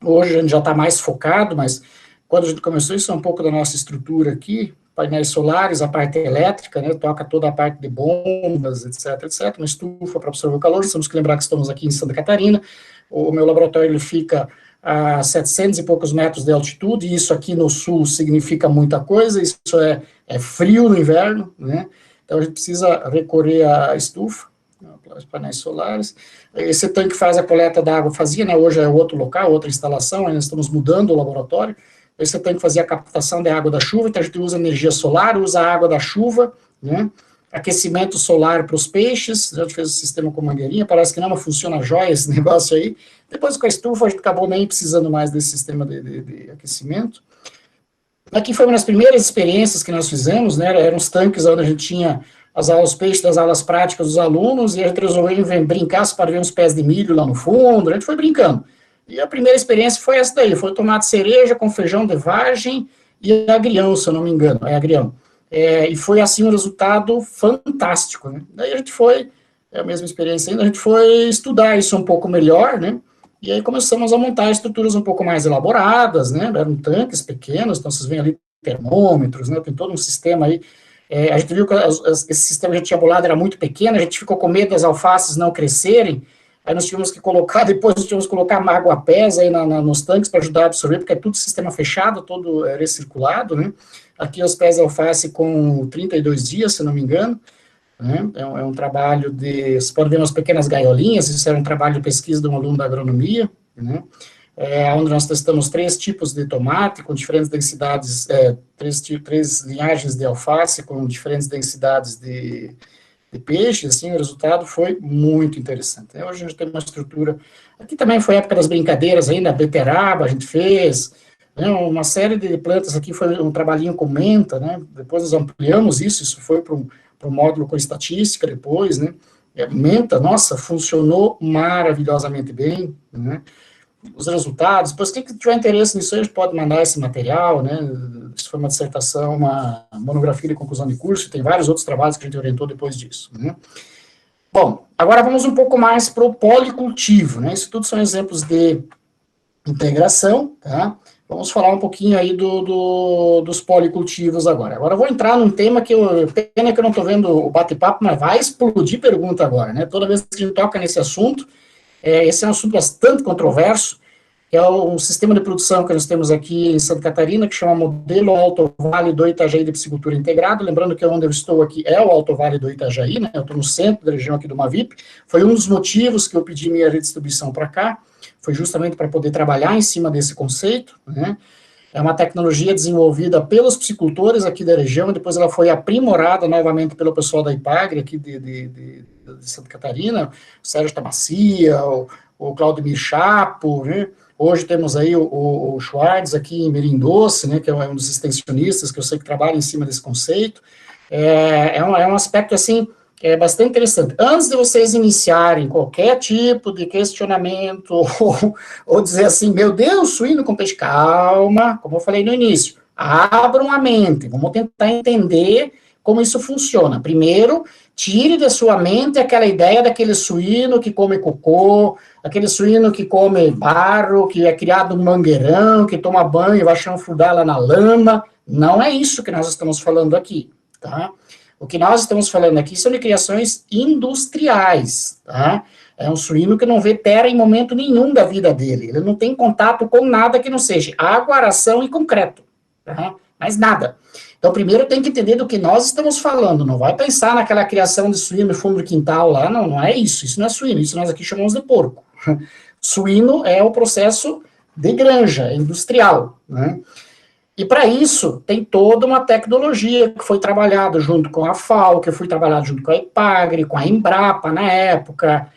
hoje a gente já está mais focado, mas quando a gente começou, isso é um pouco da nossa estrutura aqui, painéis solares, a parte elétrica, né, toca toda a parte de bombas, etc, etc, uma estufa para absorver o calor. Temos que lembrar que estamos aqui em Santa Catarina, o meu laboratório ele fica a 700 e poucos metros de altitude, e isso aqui no sul significa muita coisa, isso é frio no inverno, né, então a gente precisa recorrer à estufa, os painéis solares. Esse tanque faz a coleta da água, fazia, né, hoje é outro local, outra instalação, ainda estamos mudando o laboratório. Esse tanque fazia a captação da água da chuva, então a gente usa energia solar, usa a água da chuva, né, aquecimento solar para os peixes, a gente fez o sistema com mangueirinha, parece que não, mas funciona jóia esse negócio aí. Depois com a estufa a gente acabou nem precisando mais desse sistema de aquecimento. Aqui foi uma das primeiras experiências que nós fizemos, né, eram os tanques onde a gente tinha as aulas peixe das aulas práticas dos alunos, e a gente resolveu brincar para ver uns pés de milho lá no fundo, a gente foi brincando. E a primeira experiência foi essa daí, foi tomate cereja com feijão de vagem e agrião, se eu não me engano, agrião. E foi, assim, um resultado fantástico, né? Daí a gente foi, a mesma experiência ainda, a gente foi estudar isso um pouco melhor, né? E aí começamos a montar estruturas um pouco mais elaboradas, né? Eram tanques pequenos, então vocês veem ali termômetros, né? Tem todo um sistema aí. A gente viu que esse sistema que a gente tinha bolado era muito pequeno, a gente ficou com medo das alfaces não crescerem. Aí nós tivemos que colocar, depois nós tivemos que colocar água-pés aí nos tanques para ajudar a absorver, porque é tudo sistema fechado, todo recirculado, né? Aqui os pés de alface com 32 dias, se não me engano, né? É um trabalho você pode ver umas pequenas gaiolinhas, isso era um trabalho de pesquisa de um aluno da agronomia, né? Onde nós testamos 3 tipos de tomate, com diferentes densidades, 3 linhagens de alface, com diferentes densidades de de peixes, assim, o resultado foi muito interessante. Hoje a gente tem uma estrutura, aqui também foi a época das brincadeiras ainda, a beterraba a gente fez, né, uma série de plantas aqui, foi um trabalhinho com menta, né, depois nós ampliamos isso foi para um módulo com estatística depois, né, menta, nossa, funcionou maravilhosamente bem, né, os resultados, depois quem tiver interesse nisso, a gente pode mandar esse material, né, se for uma dissertação, uma monografia de conclusão de curso, tem vários outros trabalhos que a gente orientou depois disso, né. Bom, agora vamos um pouco mais para o policultivo, né, isso tudo são exemplos de integração, tá, vamos falar um pouquinho aí dos policultivos agora. Agora eu vou entrar num tema que pena que eu não estou vendo o bate-papo, mas vai explodir pergunta agora, né, toda vez que a gente toca nesse assunto, esse é um assunto bastante controverso, que é um sistema de produção que nós temos aqui em Santa Catarina, que chama Modelo Alto Vale do Itajaí de Piscicultura Integrado, lembrando que onde eu estou aqui é o Alto Vale do Itajaí, né, eu estou no centro da região aqui do Mavip, foi um dos motivos que eu pedi minha redistribuição para cá, foi justamente para poder trabalhar em cima desse conceito, né, é uma tecnologia desenvolvida pelos piscicultores aqui da região, e depois ela foi aprimorada novamente pelo pessoal da IPAGRE aqui de Santa Catarina, o Sérgio Tamassia, o Claudio Chapo, né? Hoje temos aí o Schwartz aqui em Mirim Doce, né, que é um dos extensionistas que eu sei que trabalha em cima desse conceito, é um aspecto, assim, bastante interessante. Antes de vocês iniciarem qualquer tipo de questionamento, ou dizer assim, meu Deus, suíno com peixe, calma, como eu falei no início, abram a mente, vamos tentar entender como isso funciona. Primeiro, tire da sua mente aquela ideia daquele suíno que come cocô, aquele suíno que come barro, que é criado no mangueirão, que toma banho e vai chanfrudar lá na lama. Não é isso que nós estamos falando aqui, tá? O que nós estamos falando aqui são de criações industriais, tá? É um suíno que não vê terra em momento nenhum da vida dele. Ele não tem contato com nada que não seja água, aração e concreto, tá? Mais nada. Então, primeiro tem que entender do que nós estamos falando, não vai pensar naquela criação de suíno no fundo do quintal lá, não é isso não é suíno, isso nós aqui chamamos de porco. Suíno é o processo de granja, industrial, né? E para isso, tem toda uma tecnologia que foi trabalhada junto com a FAO, que foi trabalhada junto com a IPAGRE, com a Embrapa na época,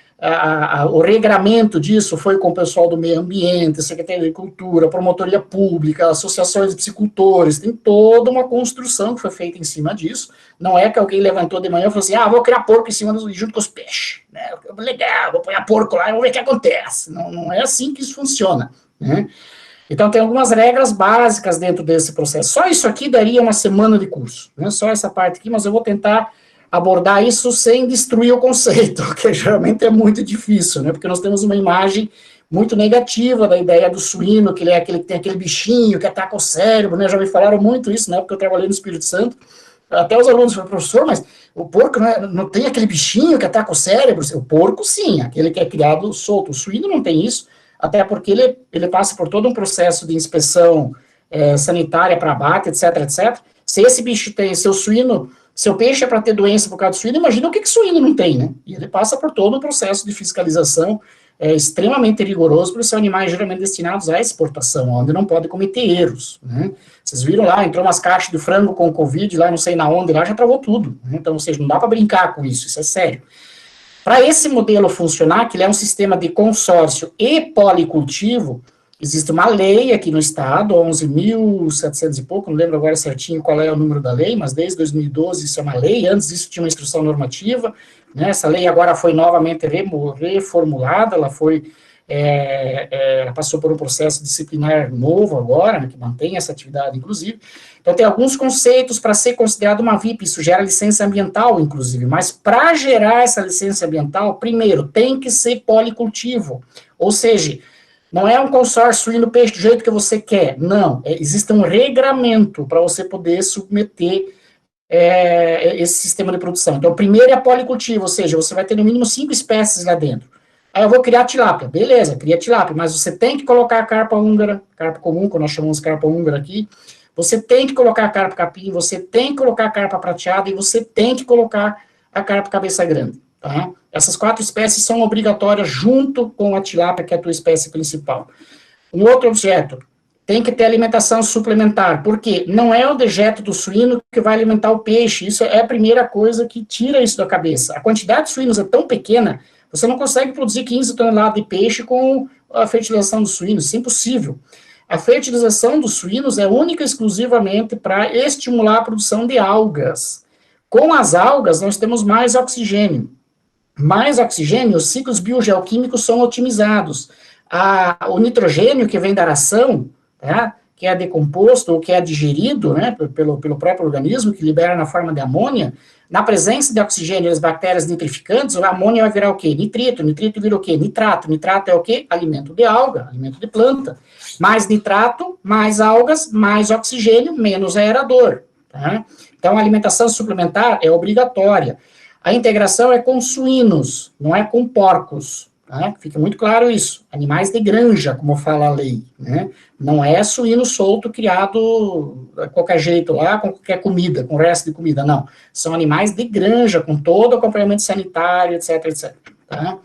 o regramento disso foi com o pessoal do meio ambiente, Secretaria de Agricultura, Promotoria Pública, associações de piscicultores, tem toda uma construção que foi feita em cima disso, não é que alguém levantou de manhã e falou assim, vou criar porco em cima junto com os peixes, né? Legal, vou pôr porco lá e vou ver o que acontece, não é assim que isso funciona, né? Então, tem algumas regras básicas dentro desse processo. Só isso aqui daria uma semana de curso, né? Só essa parte aqui, mas eu vou tentar abordar isso sem destruir o conceito, que geralmente é muito difícil, né? Porque nós temos uma imagem muito negativa da ideia do suíno, que ele é aquele que tem aquele bichinho que ataca o cérebro, né? Já me falaram muito isso, né? Porque eu trabalhei no Espírito Santo. Até os alunos falaram, professor, mas o porco não tem aquele bichinho que ataca o cérebro? O porco, sim, aquele que é criado solto. O suíno não tem isso, até porque ele passa por todo um processo de inspeção sanitária para abate, etc, etc. Se esse bicho tem, seu peixe é para ter doença por causa do suíno, imagina o que suíno não tem, né? E ele passa por todo um processo de fiscalização extremamente rigoroso, porque são animais geralmente destinados à exportação, onde não pode cometer erros, né? Vocês viram lá, entrou umas caixas de frango com Covid, lá não sei na onde, lá já travou tudo, né? Então, ou seja, não dá para brincar com isso é sério. Para esse modelo funcionar, que ele é um sistema de consórcio e policultivo, existe uma lei aqui no estado, 11.700 e pouco, não lembro agora certinho qual é o número da lei, mas desde 2012 isso é uma lei, antes disso tinha uma instrução normativa, né? Essa lei agora foi novamente reformulada, ela foi, ela passou por um processo disciplinar novo agora, né, que mantém essa atividade, inclusive. Então, tem alguns conceitos para ser considerado uma VIP, isso gera licença ambiental, inclusive, mas para gerar essa licença ambiental, primeiro, tem que ser policultivo, ou seja, não é um consórcio suíno-peixe do jeito que você quer, não, existe um regramento para você poder submeter esse sistema de produção. Então, primeiro é policultivo, ou seja, você vai ter no mínimo 5 espécies lá dentro. Aí eu vou criar tilápia, beleza, cria tilápia, mas você tem que colocar a carpa húngara, carpa comum, que nós chamamos de carpa húngara aqui, você tem que colocar a carpa capim, você tem que colocar a carpa prateada e você tem que colocar a carpa cabeça grande, tá? Essas 4 espécies são obrigatórias junto com a tilápia, que é a tua espécie principal. Um outro objeto, tem que ter alimentação suplementar, porque não é o dejeto do suíno que vai alimentar o peixe, isso é a primeira coisa que tira isso da cabeça. A quantidade de suínos é tão pequena, você não consegue produzir 15 toneladas de peixe com a fertilização dos suínos, isso é impossível. A fertilização dos suínos é única e exclusivamente para estimular a produção de algas. Com as algas, nós temos mais oxigênio. Mais oxigênio, os ciclos biogeoquímicos são otimizados. O nitrogênio que vem da ração, tá, que é decomposto ou que é digerido, né, pelo próprio organismo, que libera na forma de amônia, na presença de oxigênio e as bactérias nitrificantes, a amônia vai virar o quê? Nitrito, nitrito vira o quê? Nitrato, nitrato é o quê? Alimento de alga, alimento de planta. Mais nitrato, mais algas, mais oxigênio, menos aerador. Tá? Então, a alimentação suplementar é obrigatória. A integração é com suínos, não é com porcos. Tá? Fica muito claro isso. Animais de granja, como fala a lei. Né? Não é suíno solto criado de qualquer jeito lá, com qualquer comida, com resto de comida, não. São animais de granja, com todo o acompanhamento sanitário, etc, etc. Tá?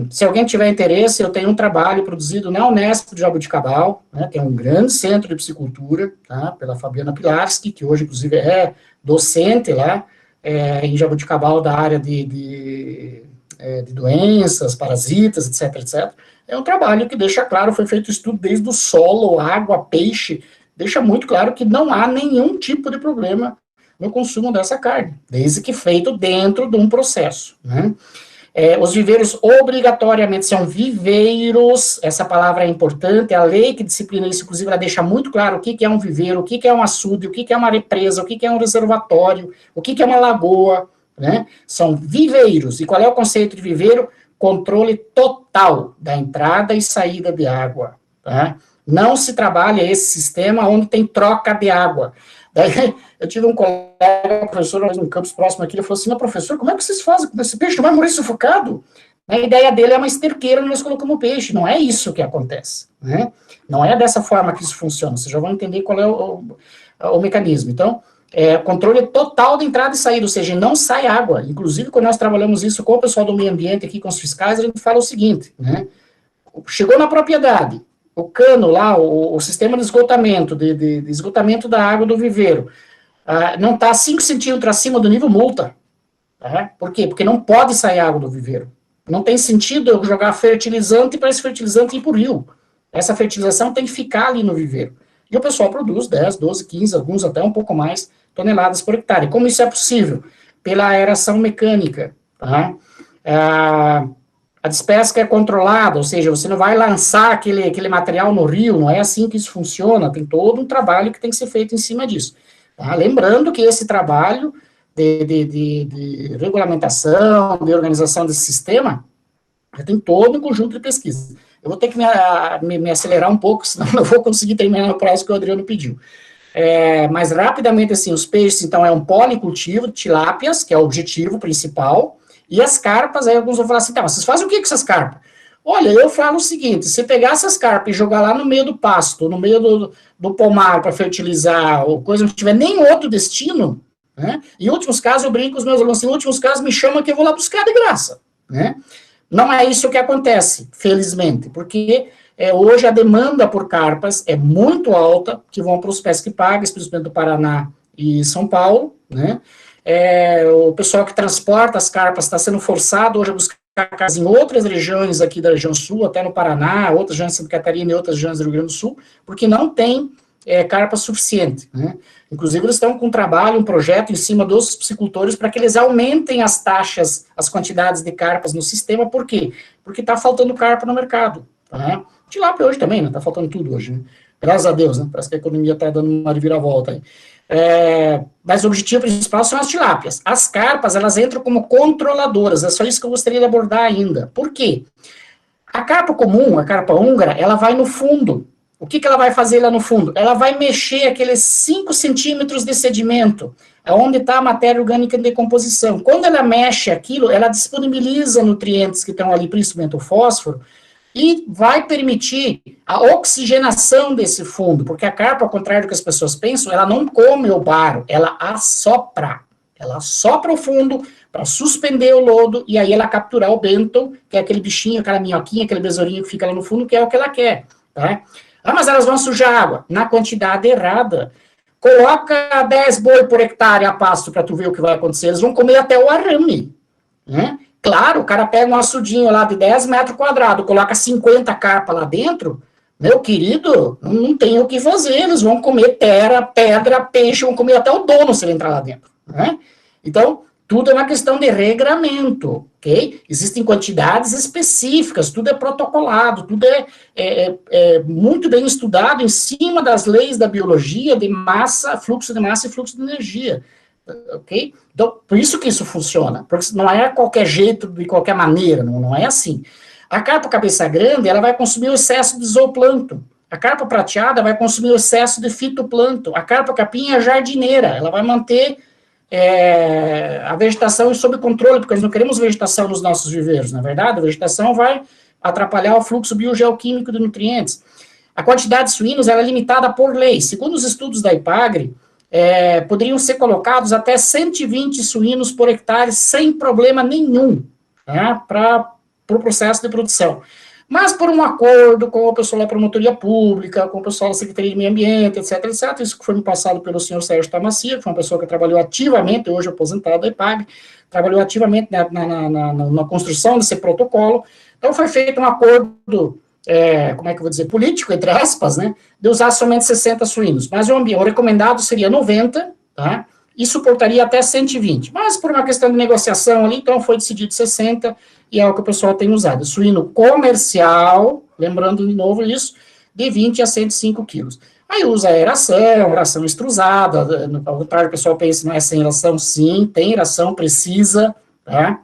Se alguém tiver interesse, eu tenho um trabalho produzido na Unesp de Jaboticabal, né, que é um grande centro de piscicultura, tá, pela Fabiana Pilarski, que hoje, inclusive, é docente lá, em Jaboticabal, da área de doenças, parasitas, etc, etc. É um trabalho que deixa claro, foi feito estudo desde o solo, água, peixe, deixa muito claro que não há nenhum tipo de problema no consumo dessa carne, desde que feito dentro de um processo, né. Os viveiros obrigatoriamente são viveiros, essa palavra é importante, a lei que disciplina isso, inclusive, ela deixa muito claro o que é um viveiro, o que é um açude, o que é uma represa, o que é um reservatório, o que é uma lagoa, né? São viveiros. E qual é o conceito de viveiro? Controle total da entrada e saída de água, tá? Não se trabalha esse sistema onde tem troca de água. Daí, eu tive um colega, professor, num campus próximo aqui, ele falou assim, professor, como é que vocês fazem? Esse peixe não vai morrer sufocado? A ideia dele é uma esterqueira onde nós colocamos peixe, não é isso que acontece, né? Não é dessa forma que isso funciona, vocês já vão entender qual é o mecanismo. Então, controle total de entrada e saída, ou seja, não sai água. Inclusive, quando nós trabalhamos isso com o pessoal do meio ambiente aqui, com os fiscais, a gente fala o seguinte, né? Chegou na propriedade, o cano lá, o sistema de esgotamento, de esgotamento da água do viveiro, não está 5 centímetros acima do nível, multa. Tá? Por quê? Porque não pode sair água do viveiro. Não tem sentido eu jogar fertilizante para esse fertilizante ir para o rio. Essa fertilização tem que ficar ali no viveiro. E o pessoal produz 10, 12, 15, alguns até um pouco mais toneladas por hectare. Como isso é possível? Pela aeração mecânica. Tá? A despesca é controlada, ou seja, você não vai lançar aquele material no rio, não é assim que isso funciona, tem todo um trabalho que tem que ser feito em cima disso. Tá? Lembrando que esse trabalho de regulamentação, de organização desse sistema, tem todo um conjunto de pesquisa. Eu vou ter que me acelerar um pouco, senão não vou conseguir terminar no prazo que o Adriano pediu. Mas rapidamente, assim, os peixes, então, é um policultivo de tilápias, que é o objetivo principal, e as carpas, aí alguns vão falar assim, tá, mas vocês fazem o que com essas carpas? Olha, eu falo o seguinte, se pegar essas carpas e jogar lá no meio do pasto, no meio do pomar para fertilizar, ou coisa que não tiver nem outro destino, né? Em últimos casos, eu brinco com os meus alunos, em últimos casos, me chama que eu vou lá buscar de graça, né? Não é isso que acontece, felizmente, porque hoje a demanda por carpas é muito alta, que vão para os pesque pagues, principalmente do Paraná e São Paulo, né? O pessoal que transporta as carpas está sendo forçado hoje a buscar carpas em outras regiões aqui da região sul, até no Paraná, outras regiões de Santa Catarina e outras regiões do Rio Grande do Sul, porque não tem carpa suficiente, né? Inclusive, eles estão com um trabalho, um projeto em cima dos piscicultores para que eles aumentem as taxas, as quantidades de carpas no sistema. Por quê? Porque está faltando carpa no mercado. Tá? Tilápia hoje também, né? Está faltando tudo hoje, né? Graças a Deus, né? Parece que a economia está dando uma reviravolta aí. Mas o objetivo principal são as tilápias. As carpas, elas entram como controladoras. É só isso que eu gostaria de abordar ainda. Por quê? A carpa comum, a carpa húngara, ela vai no fundo. O que ela vai fazer lá no fundo? Ela vai mexer aqueles 5 centímetros de sedimento, onde está a matéria orgânica em decomposição. Quando ela mexe aquilo, ela disponibiliza nutrientes que estão ali, principalmente o fósforo, e vai permitir a oxigenação desse fundo, porque a carpa, ao contrário do que as pessoas pensam, ela não come o baro, ela assopra. Ela assopra o fundo para suspender o lodo, e aí ela capturar o bênton, que é aquele bichinho, aquela minhoquinha, aquele besourinho que fica lá no fundo, que é o que ela quer, tá? Ah, mas elas vão sujar a água. Na quantidade errada. Coloca 10 boi por hectare a pasto para tu ver o que vai acontecer. Eles vão comer até o arame. Né? Claro, o cara pega um açudinho lá de 10 metros quadrados, coloca 50 carpas lá dentro, meu querido, não tem o que fazer. Eles vão comer terra, pedra, peixe, vão comer até o dono se ele entrar lá dentro. Né? Então, tudo é uma questão de regramento, ok? Existem quantidades específicas, tudo é protocolado, tudo é muito bem estudado em cima das leis da biologia de massa, fluxo de massa e fluxo de energia, ok? Então, por isso que isso funciona, porque não é qualquer jeito, de qualquer maneira, não é assim. A carpa cabeça grande, ela vai consumir o excesso de zooplâncton. A carpa prateada vai consumir o excesso de fitoplâncton. A carpa capim é jardineira, ela vai manter a vegetação sob controle, porque nós não queremos vegetação nos nossos viveiros, na verdade, a vegetação vai atrapalhar o fluxo biogeoquímico de nutrientes. A quantidade de suínos ela é limitada por lei. Segundo os estudos da IPAGRE, poderiam ser colocados até 120 suínos por hectare sem problema nenhum, né, para o processo de produção. Mas por um acordo com o pessoal da promotoria pública, com o pessoal da Secretaria de Meio Ambiente, etc., isso que foi me passado pelo senhor Sérgio Tamacia, que foi uma pessoa que trabalhou ativamente, hoje aposentado da IPAG, trabalhou ativamente na construção desse protocolo. Então foi feito um acordo, como é que eu vou dizer, político, entre aspas, né, de usar somente 60 suínos, mas o recomendado seria 90, tá? E suportaria até 120, mas por uma questão de negociação ali, então foi decidido 60, e é o que o pessoal tem usado. Suíno comercial, lembrando de novo isso, de 20 a 105 quilos. Aí usa ração extrusada, no contrário, o pessoal pensa, não é sem ração? Sim, tem ração, precisa, tá?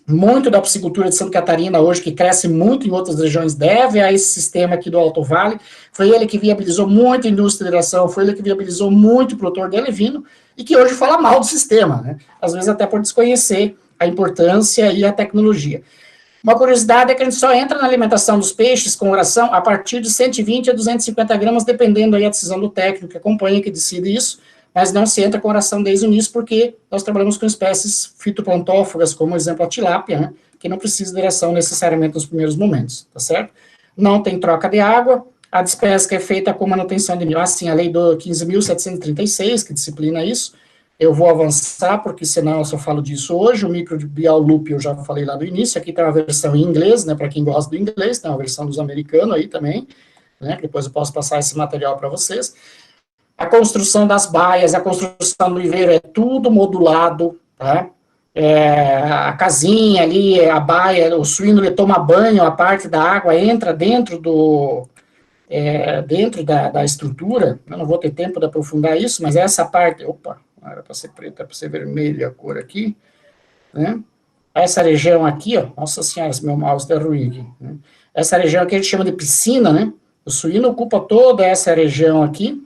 Muito da piscicultura de Santa Catarina hoje, que cresce muito em outras regiões, deve a esse sistema aqui do Alto Vale. Foi ele que viabilizou muito a indústria de ração, foi ele que viabilizou muito o produtor de alevino, e que hoje fala mal do sistema, né? Às vezes até por desconhecer a importância e a tecnologia. Uma curiosidade é que a gente só entra na alimentação dos peixes com ração a partir de 120 a 250 gramas, dependendo aí da decisão do técnico que acompanha, que decide isso, mas não se entra com ração desde o início, porque nós trabalhamos com espécies fitoplantófagas, como, por exemplo, a tilápia, né, que não precisa de ração necessariamente nos primeiros momentos, tá certo? Não tem troca de água, a despesca é feita com manutenção de assim, a lei do 15.736, que disciplina isso. Eu vou avançar, porque senão eu só falo disso hoje. O microbial loop eu já falei lá no início, aqui tem uma versão em inglês, né, para quem gosta do inglês, tem uma versão dos americanos aí também, né, depois eu posso passar esse material para vocês. A construção das baias, a construção do viveiro é tudo modulado, tá? A casinha ali, a baia, o suíno ele toma banho, a parte da água entra dentro da estrutura. Eu não vou ter tempo de aprofundar isso, mas essa parte, opa, era para ser preta, era para ser vermelha a cor aqui, né? Essa região aqui, ó, nossa senhora, esse meu mouse está ruim aqui, né? Essa região aqui a gente chama de piscina, né? O suíno ocupa toda essa região aqui,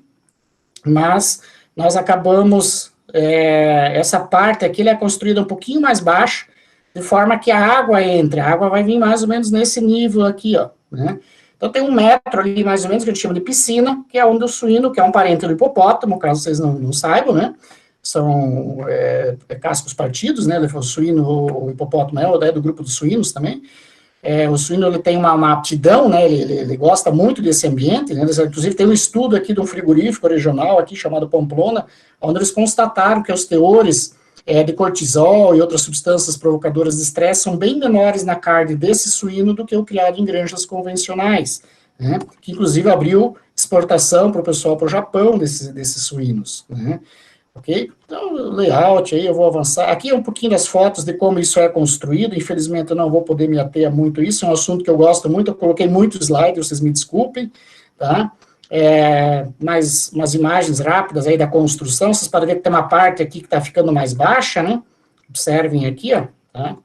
mas nós acabamos, essa parte aqui ela é construída um pouquinho mais baixa, de forma que a água entre, a água vai vir mais ou menos nesse nível aqui, ó, né? Então tem 1 metro ali, mais ou menos, que a gente chama de piscina, que é onde o suíno, que é um parente do hipopótamo, caso vocês não saibam, né? São cascos partidos, né? O suíno, o hipopótamo é do grupo dos suínos também. O suíno ele tem uma aptidão, né? Ele gosta muito desse ambiente, né? Inclusive tem um estudo aqui de um frigorífico regional aqui chamado Pamplona, onde eles constataram que os teores de cortisol e outras substâncias provocadoras de estresse são bem menores na carne desse suíno do que o criado em granjas convencionais, né? Que inclusive abriu exportação para o pessoal para o Japão desses suínos, né? Ok? Então, layout aí, eu vou avançar. Aqui é um pouquinho das fotos de como isso é construído. Infelizmente, eu não vou poder me ater a muito isso. É um assunto que eu gosto muito. Eu coloquei muitos slides, vocês me desculpem, tá? Mas umas imagens rápidas aí da construção. Vocês podem ver que tem uma parte aqui que está ficando mais baixa, né? Observem aqui, ó, tá?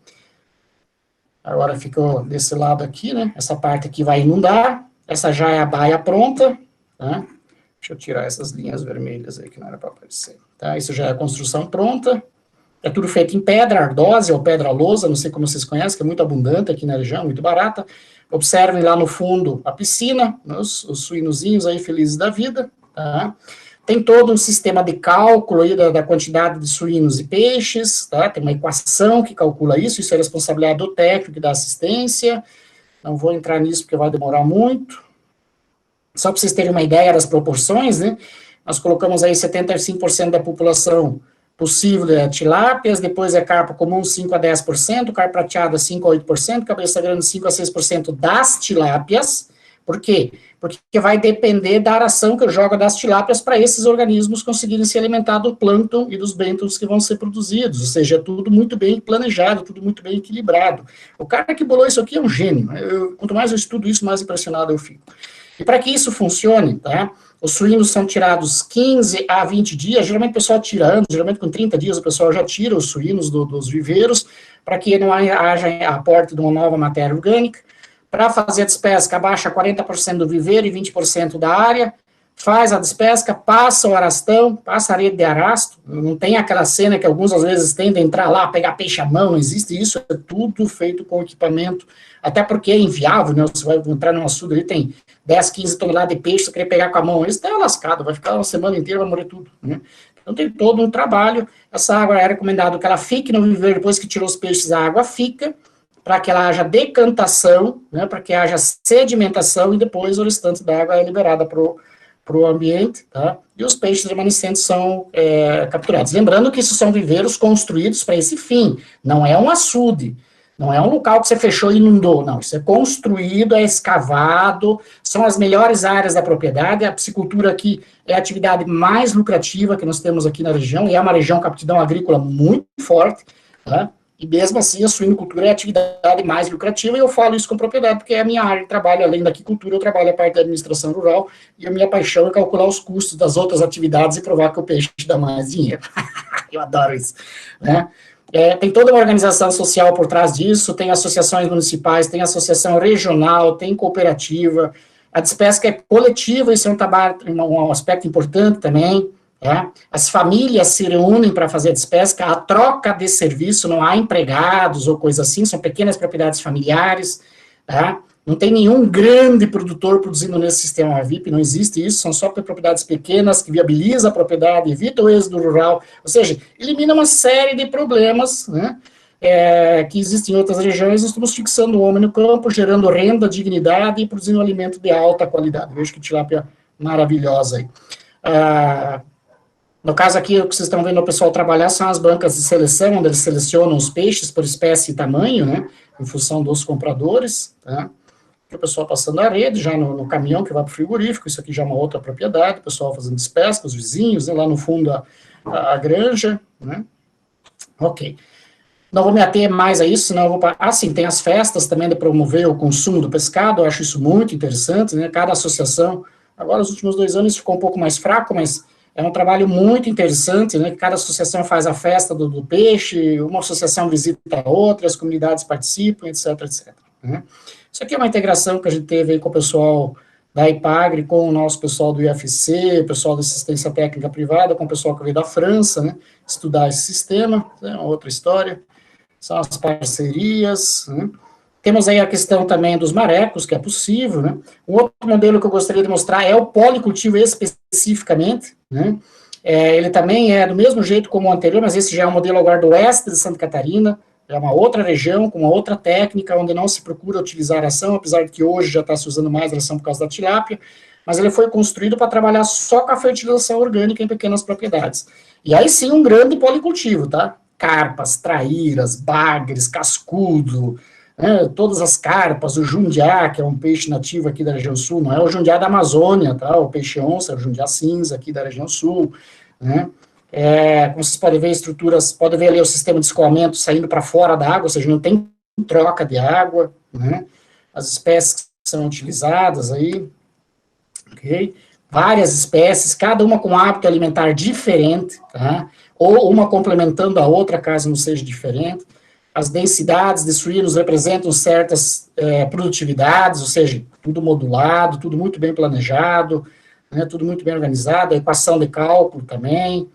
Agora ficou desse lado aqui, né? Essa parte aqui vai inundar. Essa já é a baia pronta, tá? Deixa eu tirar essas linhas vermelhas aí que não era para aparecer. Tá? Isso já é a construção pronta. É tudo feito em pedra ardósia ou pedra lousa, não sei como vocês conhecem, que é muito abundante aqui na região, muito barata. Observem lá no fundo a piscina, os suínozinhos aí felizes da vida. Tá? Tem todo um sistema de cálculo aí da quantidade de suínos e peixes, tá? Tem uma equação que calcula isso é responsabilidade do técnico e da assistência. Não vou entrar nisso porque vai demorar muito. Só para vocês terem uma ideia das proporções, né? Nós colocamos aí 75% da população possível é tilápias, depois é carpa comum 5 a 10%, carpa prateada 5 a 8%, cabeça grande 5 a 6% das tilápias. Por quê? Porque vai depender da aração que eu jogo das tilápias para esses organismos conseguirem se alimentar do plâncton e dos bêntonos que vão ser produzidos, ou seja, tudo muito bem planejado, tudo muito bem equilibrado. O cara que bolou isso aqui é um gênio. Quanto mais eu estudo isso, mais impressionado eu fico. E para que isso funcione, tá? Os suínos são tirados 15 a 20 dias, geralmente o pessoal tira anos, geralmente com 30 dias o pessoal já tira os suínos dos viveiros, para que não haja aporte de uma nova matéria orgânica. Para fazer a despesca, abaixa 40% do viveiro e 20% da área, faz a despesca, passa o arastão, passa a rede de arasto, não tem aquela cena que alguns às vezes tendem a entrar lá, pegar peixe à mão, não existe isso, é tudo feito com equipamento, até porque é inviável, né, você vai entrar num açude ali, tem 10, 15 toneladas de peixe, você querer pegar com a mão, isso tá lascado, vai ficar uma semana inteira, vai morrer tudo, né? Então tem todo um trabalho, essa água é recomendado que ela fique no viveiro, depois que tirou os peixes, a água fica, para que ela haja decantação, né, para que haja sedimentação, e depois o restante da água é liberada para o ambiente, tá? E os peixes remanescentes são capturados. Lembrando que isso são viveiros construídos para esse fim, não é um açude, não é um local que você fechou e inundou, não, isso é construído, é escavado, são as melhores áreas da propriedade, a piscicultura aqui é a atividade mais lucrativa que nós temos aqui na região, e é uma região com aptidão agrícola muito forte, tá? E mesmo assim, a suinocultura é a atividade mais lucrativa, e eu falo isso com propriedade, porque é a minha área de trabalho, além da aquicultura, eu trabalho a parte da administração rural, e a minha paixão é calcular os custos das outras atividades e provar que o peixe dá mais dinheiro. Eu adoro isso, né? Tem toda uma organização social por trás disso, tem associações municipais, tem associação regional, tem cooperativa, a despesca é coletiva, isso é um aspecto importante também. As famílias se reúnem para fazer a despesca, a troca de serviço, não há empregados ou coisa assim, são pequenas propriedades familiares, tá? Não tem nenhum grande produtor produzindo nesse sistema VIP, não existe isso, são só propriedades pequenas que viabilizam a propriedade, evita o êxodo rural, ou seja, elimina uma série de problemas, né, que existem em outras regiões. Nós estamos fixando o homem no campo, gerando renda, dignidade e produzindo alimento de alta qualidade. Vejo que tilápia maravilhosa aí. No caso aqui, o que vocês estão vendo o pessoal trabalhar são as bancas de seleção, onde eles selecionam os peixes por espécie e tamanho, né, em função dos compradores, tá? O pessoal passando a rede, já no caminhão que vai para o frigorífico, isso aqui já é uma outra propriedade, o pessoal fazendo despesca, os vizinhos, né, lá no fundo a granja, né. Ok. Não vou me ater mais a isso, senão eu vou... sim, tem as festas também de promover o consumo do pescado, eu acho isso muito interessante, né, cada associação, agora os últimos 2 anos ficou um pouco mais fraco, mas é um trabalho muito interessante, né, que cada associação faz a festa do peixe, uma associação visita a outra, as comunidades participam, etc, etc. Né. Isso aqui é uma integração que a gente teve aí com o pessoal da IPAGRE, com o nosso pessoal do IFC, o pessoal da assistência técnica privada, com o pessoal que veio da França, né, estudar esse sistema, é uma outra história, são as parcerias, né. Temos aí a questão também dos marecos, que é possível, né. Um outro modelo que eu gostaria de mostrar é o policultivo especificamente, né. Ele também é do mesmo jeito como o anterior, mas esse já é um modelo agora do oeste de Santa Catarina, é uma outra região, com uma outra técnica, onde não se procura utilizar aração, apesar de que hoje já está se usando mais aração por causa da tilápia, mas ele foi construído para trabalhar só com a fertilização orgânica em pequenas propriedades. E aí sim um grande policultivo, tá? Carpas, traíras, bagres, cascudo, né, todas as carpas, o jundiá, que é um peixe nativo aqui da região sul, não é o jundiá da Amazônia, tá? O peixe onça, é o jundiá cinza aqui da região sul, né? Como vocês podem ver, estruturas, podem ver ali o sistema de escoamento saindo para fora da água, ou seja, não tem troca de água, né? As espécies que são utilizadas aí, ok? Várias espécies, cada uma com um hábito alimentar diferente, tá? Ou uma complementando a outra, caso não seja diferente. As densidades de suínos representam certas produtividades, ou seja, tudo modulado, tudo muito bem planejado, né? Tudo muito bem organizado, a equação de cálculo também,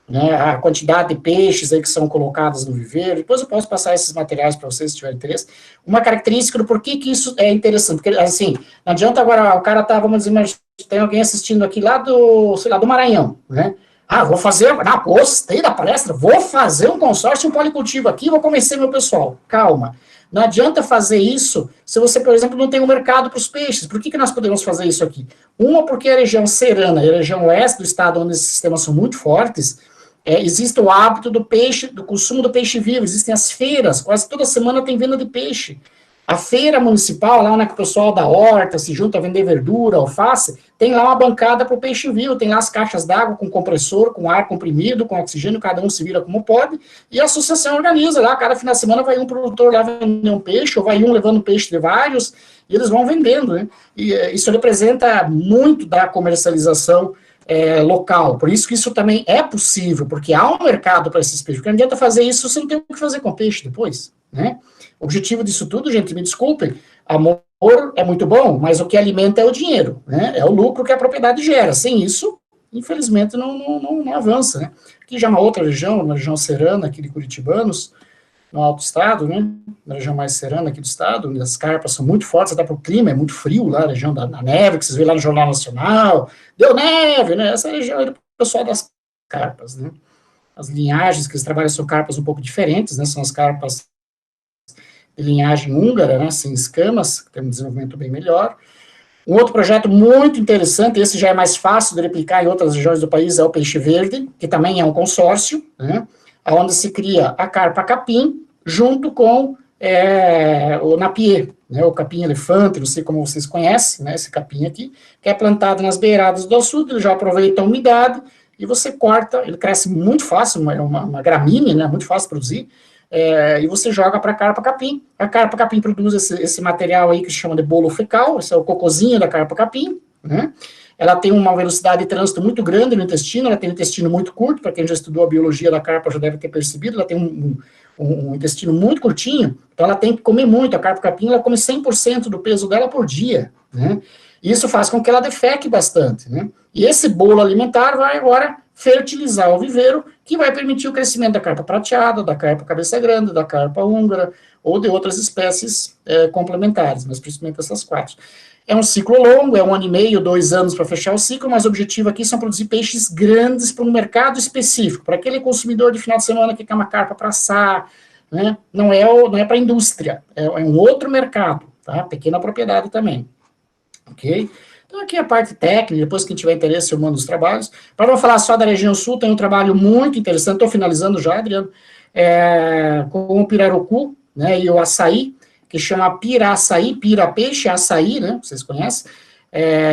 né, a quantidade de peixes aí que são colocados no viveiro. Depois eu posso passar esses materiais para vocês, se tiver interesse. Uma característica do porquê que isso é interessante, porque, assim, não adianta agora, o cara tá, vamos dizer, mas tem alguém assistindo aqui lá do, sei lá, do Maranhão, né, vou fazer, gostei da palestra, vou fazer um consórcio, um policultivo aqui, vou convencer meu pessoal. Calma, Não adianta fazer isso se você, por exemplo, não tem um mercado para os peixes. Por que nós podemos fazer isso aqui? Uma, porque a região serrana e a região oeste do estado, onde esses sistemas são muito fortes, existe o hábito do peixe, do consumo do peixe vivo, existem as feiras, quase toda semana tem venda de peixe. A feira municipal, lá onde o pessoal da horta se junta a vender verdura, alface, tem lá uma bancada para o peixe vivo, tem lá as caixas d'água com compressor, com ar comprimido, com oxigênio, cada um se vira como pode, e a associação organiza lá, cada final de semana vai um produtor lá vender um peixe, ou vai um levando peixe de vários, e eles vão vendendo, né? E isso representa muito da comercialização local, por isso que isso também é possível, porque há um mercado para esses peixes, porque não adianta fazer isso, você não tem o que fazer com peixe depois, né? O objetivo disso tudo, gente, me desculpem, amor é muito bom, mas o que alimenta é o dinheiro, né? É o lucro que a propriedade gera. Sem isso, infelizmente, não avança, né? Aqui já é uma outra região, uma região serrana aqui de Curitibanos, no alto estado, né? Na região mais serrana aqui do estado, onde as carpas são muito fortes, até para o clima, é muito frio lá, a região da neve, que vocês veem lá no Jornal Nacional, deu neve, né? Essa região é do pessoal das carpas, né? As linhagens que eles trabalham são carpas um pouco diferentes, né? São as carpas de linhagem húngara, né, sem escamas, que tem um desenvolvimento bem melhor. Um outro projeto muito interessante, esse já é mais fácil de replicar em outras regiões do país, é o peixe verde, que também é um consórcio, né, onde se cria a carpa capim, junto com o napier, né, o capim-elefante, não sei como vocês conhecem, né, esse capim aqui, que é plantado nas beiradas do açude, ele já aproveita a umidade, e você corta, ele cresce muito fácil, é uma gramínea, né, muito fácil de produzir, e você joga para a carpa capim. A carpa capim produz esse material aí que se chama de bolo fecal, esse é o cocôzinho da carpa capim, né? Ela tem uma velocidade de trânsito muito grande no intestino, ela tem um intestino muito curto, para quem já estudou a biologia da carpa já deve ter percebido, ela tem um intestino muito curtinho, então ela tem que comer muito, a carpa capim, ela come 100% do peso dela por dia, né? Isso faz com que ela defeque bastante, né? E esse bolo alimentar vai agora fertilizar o viveiro, que vai permitir o crescimento da carpa prateada, da carpa cabeça grande, da carpa húngara, ou de outras espécies complementares, mas principalmente essas 4. É um ciclo longo, é 1 ano e meio, 2 anos para fechar o ciclo, mas o objetivo aqui são produzir peixes grandes para um mercado específico, para aquele consumidor de final de semana que quer uma carpa para assar, né? Não é para a indústria, é um outro mercado, tá? Pequena propriedade também, ok? Então, aqui a parte técnica, depois que tiver interesse, eu mando os trabalhos. Para não falar só da região sul, tem um trabalho muito interessante, estou finalizando já, Adriano, com o pirarucu, né, e o açaí, que chama pira-açaí, pira-peixe, açaí, né, vocês conhecem.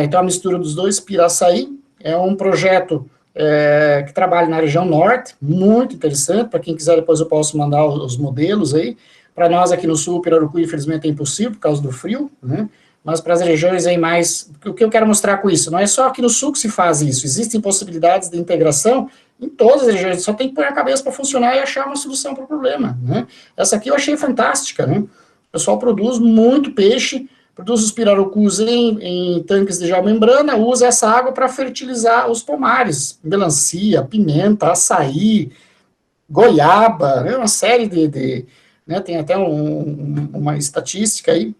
Então, a mistura dos dois, pira-açaí, é um projeto que trabalha na região norte, muito interessante, para quem quiser, depois eu posso mandar os modelos aí. Para nós aqui no sul, o pirarucu, infelizmente, é impossível, por causa do frio, né, mas para as regiões aí mais... O que eu quero mostrar com isso? Não é só aqui no sul que se faz isso, existem possibilidades de integração em todas as regiões, só tem que pôr a cabeça para funcionar e achar uma solução para o problema, né? Essa aqui eu achei fantástica, né? O pessoal produz muito peixe, produz os pirarucus em tanques de geomembrana, usa essa água para fertilizar os pomares, melancia, pimenta, açaí, goiaba, né? Uma série né? Tem até uma estatística aí,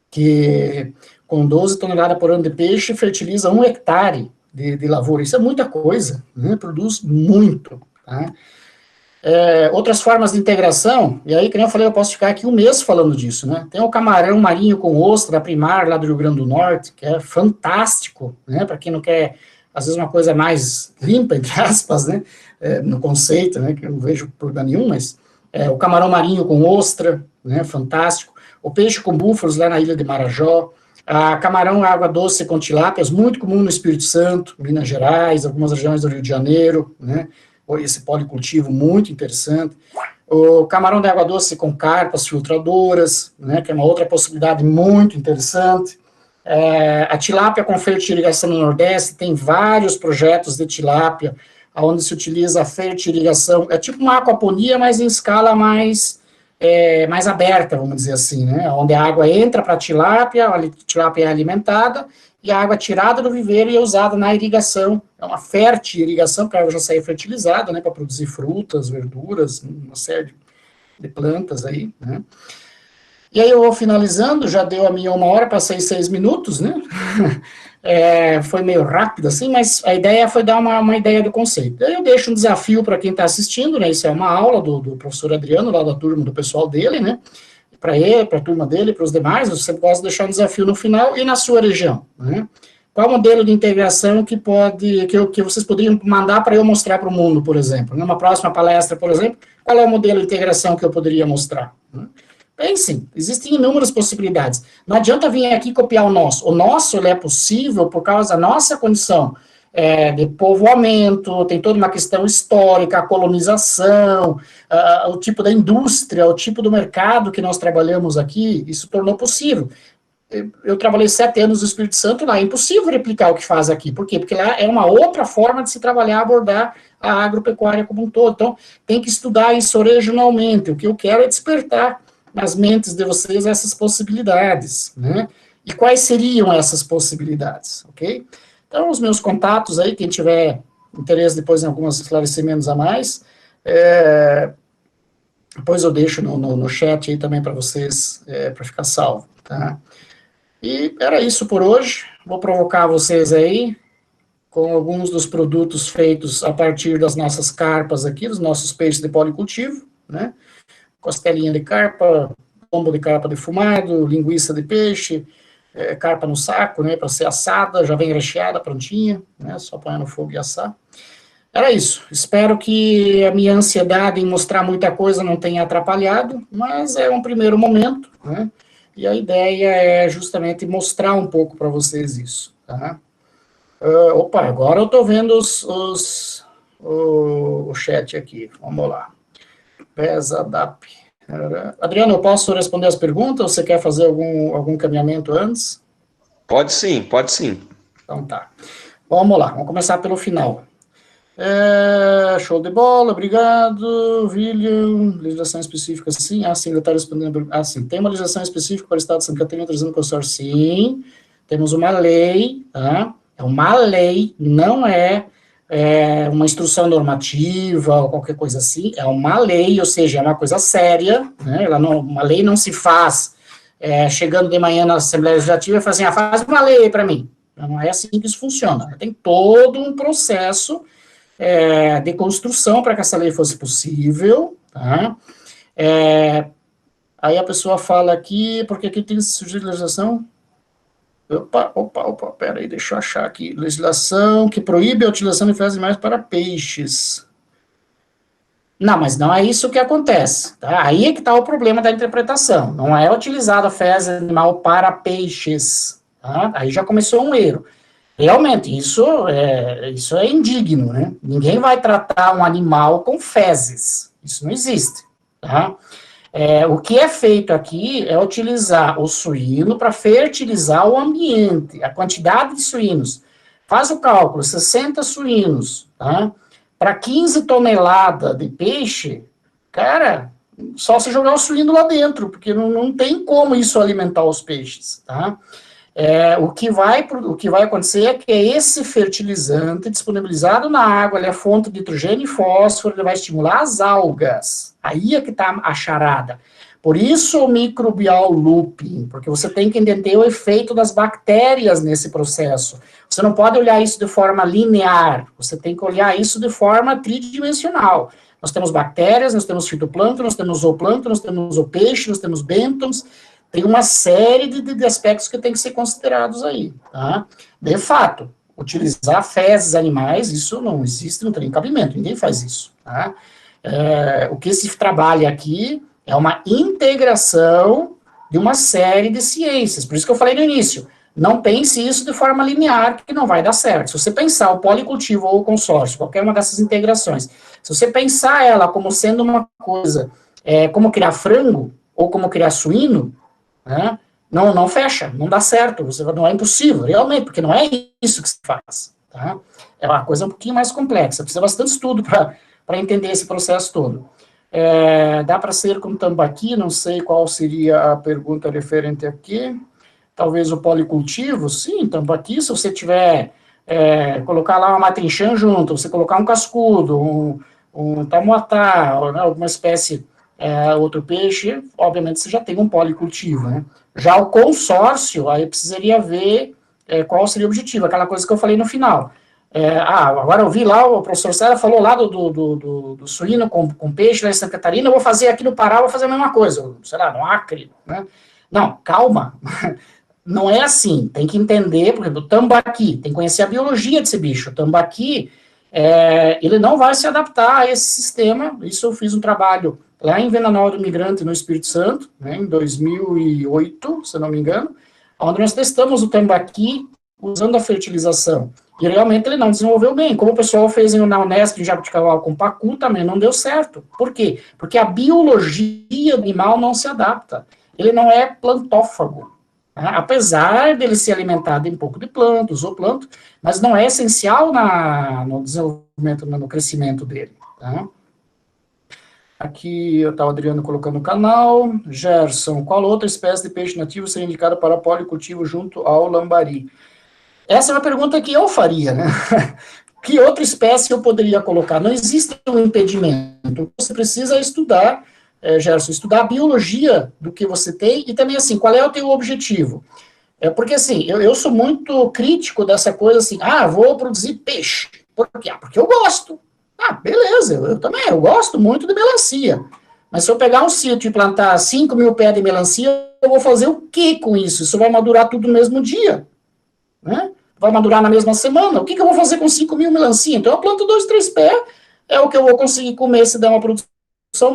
que com 12 toneladas por ano de peixe, fertiliza 1 hectare de lavoura. Isso é muita coisa, né? Produz muito, tá? Outras formas de integração, e aí, como eu falei, eu posso ficar aqui um mês falando disso, né? Tem o camarão marinho com ostra, da Primar, lá do Rio Grande do Norte, que é fantástico, né? Para quem não quer, às vezes, uma coisa mais limpa, entre aspas, né? No conceito, né? Que eu não vejo problema nenhum, mas o camarão marinho com ostra, né? Fantástico. O peixe com búfalos lá na ilha de Marajó, a camarão água doce com tilápias, muito comum no Espírito Santo, Minas Gerais, algumas regiões do Rio de Janeiro, né? Esse policultivo muito interessante. O camarão de água doce com carpas filtradoras, né? Que é uma outra possibilidade muito interessante. A tilápia com fertirrigação no Nordeste, tem vários projetos de tilápia, onde se utiliza a fertirrigação, é tipo uma aquaponia, mas em escala mais aberta, vamos dizer assim, né, onde a água entra para a tilápia é alimentada, e a água é tirada do viveiro e é usada na irrigação, é uma fertirrigação, porque a água já sai fertilizada, né, para produzir frutas, verduras, uma série de plantas aí, né. E aí eu vou finalizando, já deu a minha 1 hora, passei 6 minutos, né, foi meio rápido assim, mas a ideia foi dar uma ideia do conceito. Aí eu deixo um desafio para quem está assistindo, né, isso é uma aula do professor Adriano, lá da turma do pessoal dele, né, para ele, para a turma dele, para os demais, eu sempre gosto de deixar um desafio no final, e na sua região, né? Qual modelo de integração que vocês poderiam mandar para eu mostrar para o mundo, por exemplo? Numa próxima palestra, por exemplo, qual é o modelo de integração que eu poderia mostrar? Pensem, existem inúmeras possibilidades. Não adianta vir aqui copiar o nosso. O nosso ele é possível por causa da nossa condição de povoamento, tem toda uma questão histórica, a colonização, o tipo da indústria, o tipo do mercado que nós trabalhamos aqui, isso tornou possível. Eu trabalhei 7 anos no Espírito Santo lá, é impossível replicar o que faz aqui. Por quê? Porque lá é uma outra forma de se trabalhar, abordar a agropecuária como um todo. Então, tem que estudar isso regionalmente. O que eu quero é despertar nas mentes de vocês essas possibilidades, né? E quais seriam essas possibilidades, ok? Então, os meus contatos aí, quem tiver interesse depois em alguns esclarecimentos a mais, depois eu deixo no chat aí também para vocês, para ficar salvo, tá? E era isso por hoje. Vou provocar vocês aí com alguns dos produtos feitos a partir das nossas carpas aqui, dos nossos peixes de policultivo, né? Costelinha de carpa, lombo de carpa defumado, linguiça de peixe, carpa no saco, né, para ser assada, já vem recheada, prontinha, né, só põe no fogo e assar. Era isso. Espero que a minha ansiedade em mostrar muita coisa não tenha atrapalhado, mas é um primeiro momento, né, e a ideia é justamente mostrar um pouco para vocês isso, tá? Opa, agora eu estou vendo o chat aqui, vamos lá. PESADAP. Adriano, eu posso responder as perguntas ou você quer fazer algum caminhamento antes? Pode sim, pode sim. Então tá. Vamos lá, vamos começar pelo final. Show de bola, obrigado, William. Legislação específica, sim. Sim, ele está respondendo. Sim, tem uma legislação específica para o Estado de Santa Catarina trazendo consórcio? Sim, temos uma lei, tá? É uma lei, não é uma instrução normativa ou qualquer coisa assim, é uma lei, ou seja, é uma coisa séria, né? Uma lei não se faz chegando de manhã na Assembleia Legislativa e fazer faz uma lei para mim. Não é assim que isso funciona. Tem todo um processo de construção para que essa lei fosse possível, tá? Aí a pessoa fala aqui, porque aqui tem surgido de legislação. Opa, peraí, deixa eu achar aqui. Legislação que proíbe a utilização de fezes animais para peixes. Não, mas não é isso que acontece, tá? Aí é que está o problema da interpretação. Não é utilizada a fezes animal para peixes, tá? Aí já começou um erro. Realmente, isso é indigno, né? Ninguém vai tratar um animal com fezes. Isso não existe, tá? O que é feito aqui é utilizar o suíno para fertilizar o ambiente, a quantidade de suínos. Faz o cálculo, 60 suínos, tá? Para 15 toneladas de peixe, cara, só se jogar o suíno lá dentro, porque não tem como isso alimentar os peixes, tá? O que vai acontecer é que esse fertilizante disponibilizado na água, ele é fonte de nitrogênio e fósforo, ele vai estimular as algas. Aí é que está a charada. Por isso o microbial looping, porque você tem que entender o efeito das bactérias nesse processo. Você não pode olhar isso de forma linear, você tem que olhar isso de forma tridimensional. Nós temos bactérias, nós temos fitoplâncton, nós temos zooplâncton, nós temos o peixe, nós temos bêntons. Tem uma série de aspectos que tem que ser considerados aí, tá? De fato, utilizar fezes animais, isso não existe, não tem cabimento, ninguém faz isso, tá? O que se trabalha aqui é uma integração de uma série de ciências, por isso que eu falei no início, não pense isso de forma linear, que não vai dar certo. Se você pensar o policultivo ou o consórcio, qualquer uma dessas integrações, se você pensar ela como sendo uma coisa, como criar frango, ou como criar suíno, né? Não fecha, não dá certo, não é impossível, realmente, porque não é isso que se faz, tá? É uma coisa um pouquinho mais complexa, precisa bastante estudo para entender esse processo todo. Dá para ser com tambaqui, não sei qual seria a pergunta referente aqui, talvez o policultivo, sim, tambaqui, se você tiver, colocar lá uma matrinchã junto, você colocar um cascudo, um tamoatá, né, alguma espécie... outro peixe, obviamente você já tem um policultivo, né? Já o consórcio, aí precisaria ver qual seria o objetivo, aquela coisa que eu falei no final. Agora eu vi lá, o professor Sara falou lá do suíno com peixe lá em Santa Catarina, eu vou fazer aqui no Pará, vou fazer a mesma coisa, sei lá, no Acre, né? Não, calma, não é assim, tem que entender, por exemplo, o tambaqui, tem que conhecer a biologia desse bicho, o tambaqui, ele não vai se adaptar a esse sistema, isso eu fiz um trabalho lá em Venanal do Migrante, no Espírito Santo, né, em 2008, se eu não me engano, onde nós testamos o tambaqui usando a fertilização, e realmente ele não desenvolveu bem, como o pessoal fez na Unesp, em Jabuticabal com pacu, também não deu certo. Por quê? Porque a biologia do animal não se adapta, ele não é plantófago, né? Apesar dele ser alimentado em pouco de planta, zooplâncton, mas não é essencial no desenvolvimento, no crescimento dele, tá? Aqui está o Adriano colocando no canal. Gerson, qual outra espécie de peixe nativo seria indicada para policultivo junto ao lambari? Essa é uma pergunta que eu faria, né? Que outra espécie eu poderia colocar? Não existe um impedimento. Você precisa estudar, Gerson, estudar a biologia do que você tem e também, assim, qual é o teu objetivo? Porque, assim, eu sou muito crítico dessa coisa, assim, vou produzir peixe. Por quê? Porque eu gosto. Beleza, eu também, eu gosto muito de melancia. Mas se eu pegar um sítio e plantar 5.000 pés de melancia, eu vou fazer o que com isso? Isso vai madurar tudo no mesmo dia, né? Vai madurar na mesma semana. O que eu vou fazer com 5.000 melancia? Então eu planto 2, 3 pés, é o que eu vou conseguir comer se der uma produção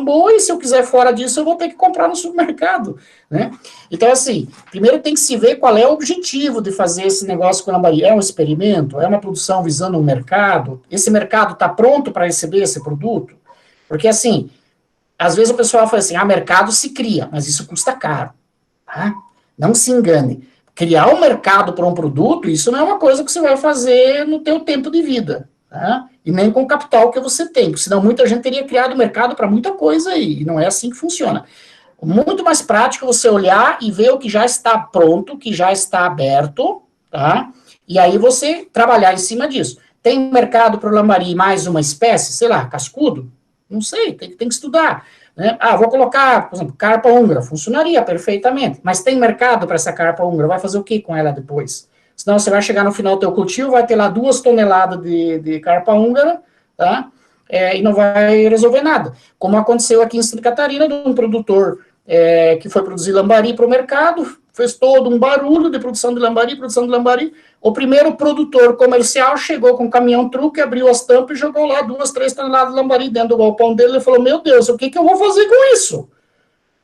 boa, e se eu quiser fora disso, eu vou ter que comprar no supermercado, né? Então, assim, primeiro tem que se ver qual é o objetivo de fazer esse negócio com a lambari. É um experimento? É uma produção visando um mercado? Esse mercado está pronto para receber esse produto? Porque, assim, às vezes o pessoal fala assim, mercado se cria, mas isso custa caro, tá? Não se engane. Criar um mercado para um produto, isso não é uma coisa que você vai fazer no teu tempo de vida, tá? E nem com o capital que você tem, porque senão muita gente teria criado mercado para muita coisa aí, e não é assim que funciona. Muito mais prático você olhar e ver o que já está pronto, que já está aberto, tá? E aí você trabalhar em cima disso. Tem mercado para o lambari mais uma espécie, sei lá, cascudo? Não sei, tem que estudar, né? Vou colocar, por exemplo, carpa húngara, funcionaria perfeitamente, mas tem mercado para essa carpa húngara, vai fazer o que com ela depois? Senão você vai chegar no final do teu cultivo, vai ter lá 2 toneladas de carpa húngara, tá? E não vai resolver nada. Como aconteceu aqui em Santa Catarina, de um produtor que foi produzir lambari para o mercado, fez todo um barulho de produção de lambari. O primeiro produtor comercial chegou com um caminhão-truque, abriu as tampas e jogou lá 2, 3 toneladas de lambari dentro do galpão dele. Ele falou, meu Deus, o que eu vou fazer com isso?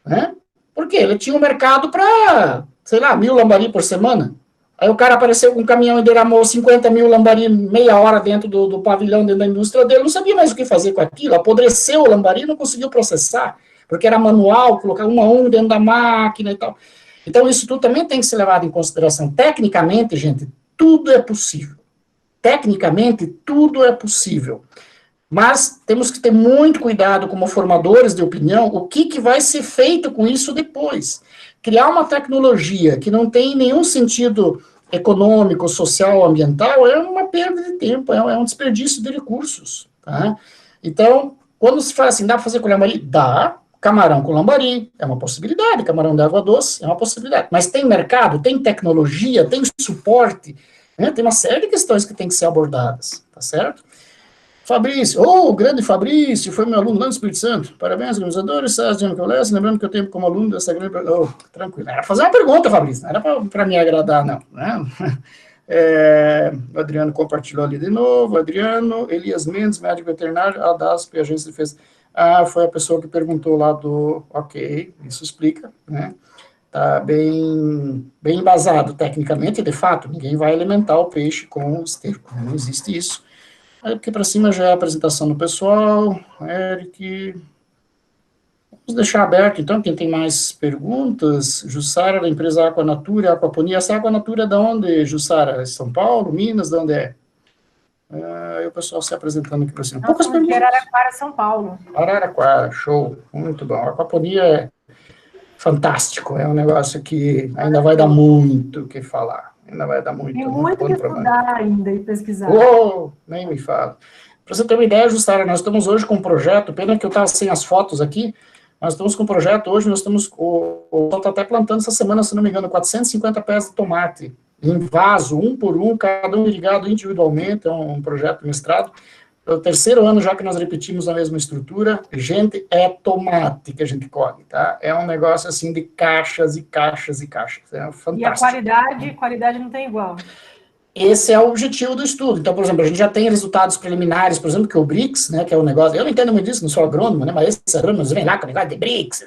Né? Por quê? Ele tinha um mercado para, sei lá, 1.000 lambari por semana. Aí o cara apareceu com um caminhão e derramou 50.000 lambari meia hora dentro do pavilhão, dentro da indústria dele, não sabia mais o que fazer com aquilo, apodreceu o lambari e não conseguiu processar, porque era manual, colocar um a um dentro da máquina e tal. Então isso tudo também tem que ser levado em consideração. Tecnicamente, gente, tudo é possível. Tecnicamente, tudo é possível. Mas temos que ter muito cuidado como formadores de opinião, o que vai ser feito com isso depois. Criar uma tecnologia que não tem nenhum sentido econômico, social, ambiental, é uma perda de tempo, é um desperdício de recursos, tá? Então, quando se fala assim, dá para fazer com lambari? Dá. Camarão com lambari é uma possibilidade, camarão de água doce é uma possibilidade. Mas tem mercado, tem tecnologia, tem suporte, né? Tem uma série de questões que tem que ser abordadas, tá certo? Fabrício, o grande Fabrício, foi meu aluno lá no Espírito Santo. Parabéns, organizadores, lembrando que eu tenho como aluno dessa grande... tranquilo, era fazer uma pergunta, Fabrício, não era para me agradar, não, né? O Adriano compartilhou ali de novo, Adriano, Elias Mendes, médico veterinário, ADASP, agência de defesa. Foi a pessoa que perguntou lá do... Ok, isso explica, né? Está bem embasado tecnicamente, de fato, ninguém vai alimentar o peixe com esterco, não existe isso. Aí, aqui para cima já é a apresentação do pessoal. Eric. Vamos deixar aberto, então, quem tem mais perguntas. Jussara, da empresa Aquanatura, Aquaponia. Essa Aquanatura é de onde, Jussara? São Paulo, Minas, de onde é? Aí o pessoal se apresentando aqui para cima. Poucas perguntas. Araraquara, São Paulo. Araraquara, show. Muito bom. A Aquaponia é fantástico. É um negócio que ainda vai dar muito o que falar. Ainda vai dar muito. Tem muito que estudar ainda e pesquisar. Nem me fala. Para você ter uma ideia, Jussara, nós estamos hoje com um projeto, pena que eu estava sem as fotos aqui, nós estamos com um projeto hoje, nós estamos, o pessoal está até plantando essa semana, se não me engano, 450 pés de tomate, em vaso, um por um, cada um irrigado individualmente, é um projeto de mestrado. É o terceiro ano já que nós repetimos a mesma estrutura. Gente, é tomate que a gente colhe, tá? É um negócio assim de caixas e caixas e caixas. É fantástico. E a qualidade não tem igual. Esse é o objetivo do estudo. Então, por exemplo, a gente já tem resultados preliminares, por exemplo, que o BRICS, né, que é um negócio, eu não entendo muito disso, não sou agrônomo, né, mas esses agrônomos vêm lá com o negócio de BRICS,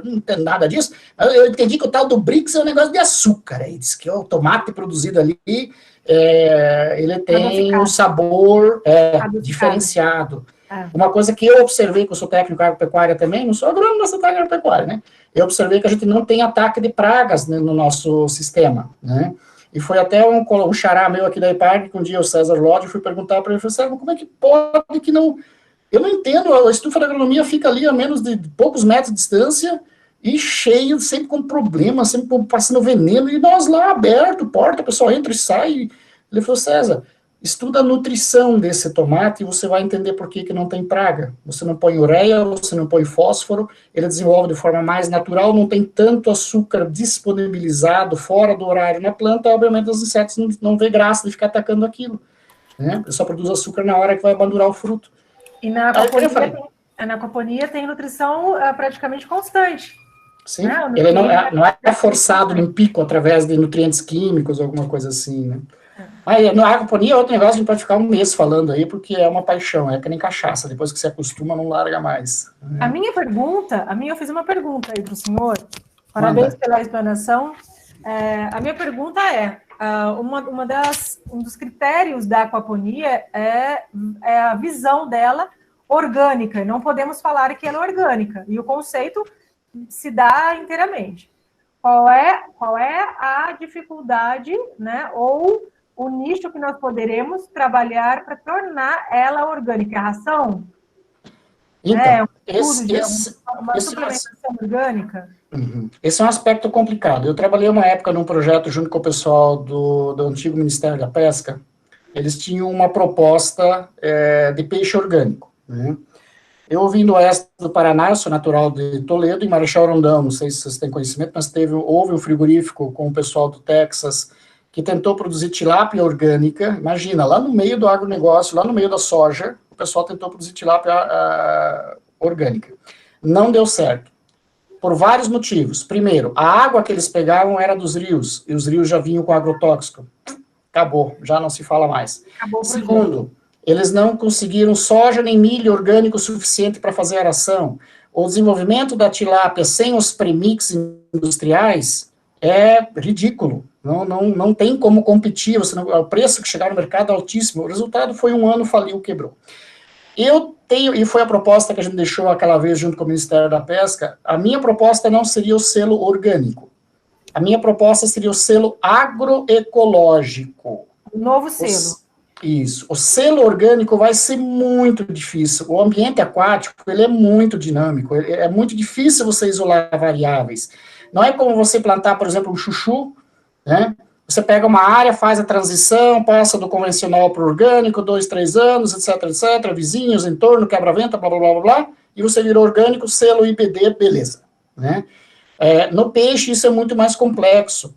não entendo nada disso. Eu entendi que o tal do BRICS é um negócio de açúcar, aí diz que o tomate produzido ali, ele tem um sabor diferenciado. Uma coisa que eu observei, que eu sou técnico agropecuária também, não sou agrônomo, mas sou técnico agropecuária, né, eu observei que a gente não tem ataque de pragas, né, no nosso sistema, né. E foi até um xará meu aqui da IPAG, que um dia o César Lodge, fui perguntar para ele, falei, César, como é que pode que não... Eu não entendo, a estufa da agronomia fica ali a menos de poucos metros de distância e cheio, sempre com problema, sempre passando veneno, e nós lá aberto, porta, o pessoal entra e sai. Ele falou, César, estuda a nutrição desse tomate e você vai entender por que não tem praga. Você não põe ureia, você não põe fósforo, ele desenvolve de forma mais natural, não tem tanto açúcar disponibilizado fora do horário na planta, obviamente os insetos não vê graça de ficar atacando aquilo. Né? Ele só produz açúcar na hora que vai madurar o fruto. E na aquaponia tem nutrição praticamente constante. Sim, né? Ele não é forçado em pico através de nutrientes químicos, alguma coisa assim, né? Mas na aquaponia é outro negócio, a gente pode ficar um mês falando aí, porque é uma paixão, é que nem cachaça, depois que você acostuma, não larga mais. Eu fiz uma pergunta aí para o senhor, parabéns pela explanação. A minha pergunta um dos critérios da aquaponia é a visão dela orgânica, não podemos falar que ela é orgânica, e o conceito se dá inteiramente. Qual é a dificuldade, né, ou o nicho que nós poderemos trabalhar para tornar ela orgânica? A ração? Então, uma suplementação orgânica? Esse é um aspecto complicado. Eu trabalhei uma época num projeto junto com o pessoal do antigo Ministério da Pesca. Eles tinham uma proposta de peixe orgânico, né? Eu vim do oeste do Paraná, eu sou natural de Toledo, em Marechal Rondão, não sei se vocês têm conhecimento, mas houve um frigorífico com o pessoal do Texas que tentou produzir tilápia orgânica. Imagina, lá no meio do agronegócio, lá no meio da soja, o pessoal tentou produzir tilápia orgânica. Não deu certo, por vários motivos. Primeiro, a água que eles pegavam era dos rios, e os rios já vinham com agrotóxico. Acabou, já não se fala mais. Segundo, eles não conseguiram soja nem milho orgânico suficiente para fazer a aração. O desenvolvimento da tilápia sem os premix industriais é ridículo. Não tem como competir. O preço que chegar no mercado é altíssimo. O resultado foi um ano, faliu, quebrou. E foi a proposta que a gente deixou aquela vez junto com o Ministério da Pesca. A minha proposta não seria o selo orgânico. A minha proposta seria o selo agroecológico. Novo selo. Isso. O selo orgânico vai ser muito difícil. O ambiente aquático, ele é muito dinâmico. É muito difícil você isolar variáveis. Não é como você plantar, por exemplo, um chuchu, né? Você pega uma área, faz a transição, passa do convencional para o orgânico, 2, 3 anos, etc, etc, vizinhos, entorno, quebra-vento, blá, blá, blá, blá, blá, e você virou orgânico, selo IBD, beleza, né? No peixe, isso é muito mais complexo.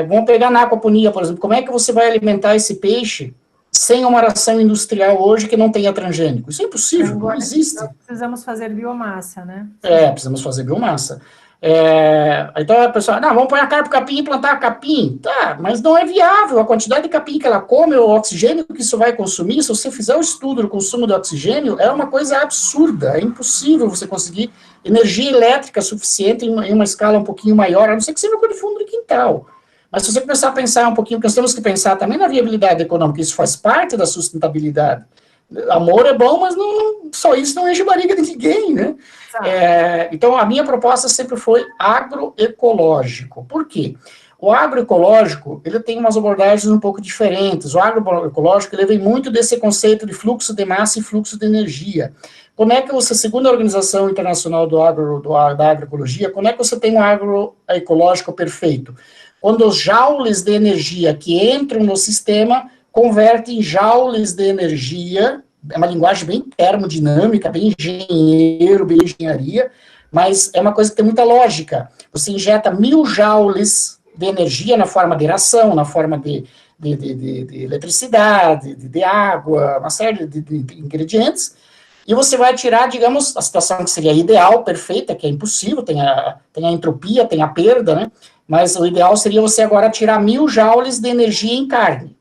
Vamos pegar na aquaponia, por exemplo, como é que você vai alimentar esse peixe sem uma ração industrial hoje que não tenha transgênico? Isso é impossível, não existe. Nós precisamos fazer biomassa, né? Precisamos fazer biomassa. Então a pessoa, vamos pôr a carne para o capim e plantar capim. Tá, mas não é viável. A quantidade de capim que ela come, o oxigênio que isso vai consumir, se você fizer o estudo do consumo de oxigênio, é uma coisa absurda. É impossível você conseguir energia elétrica suficiente em uma escala um pouquinho maior, a não ser que seja uma coisa de fundo de quintal. Mas se você começar a pensar um pouquinho, porque nós temos que pensar também na viabilidade econômica, isso faz parte da sustentabilidade. Amor é bom, mas só isso não enche a barriga de ninguém, né? Então, a minha proposta sempre foi agroecológico. Por quê? O agroecológico, ele tem umas abordagens um pouco diferentes. O agroecológico, ele vem muito desse conceito de fluxo de massa e fluxo de energia. Como é que você, segundo a Organização Internacional da Agroecologia, como é que você tem um agroecológico perfeito? Quando os joules de energia que entram no sistema convertem em joules de energia, é uma linguagem bem termodinâmica, bem engenheiro, bem engenharia, mas é uma coisa que tem muita lógica. Você injeta 1000 joules de energia na forma de aeração, na forma de eletricidade, de água, uma série de ingredientes, e você vai tirar, digamos, a situação que seria ideal, perfeita, que é impossível, tem a entropia, tem a perda, né? Mas o ideal seria você agora tirar 1000 joules de energia em carne,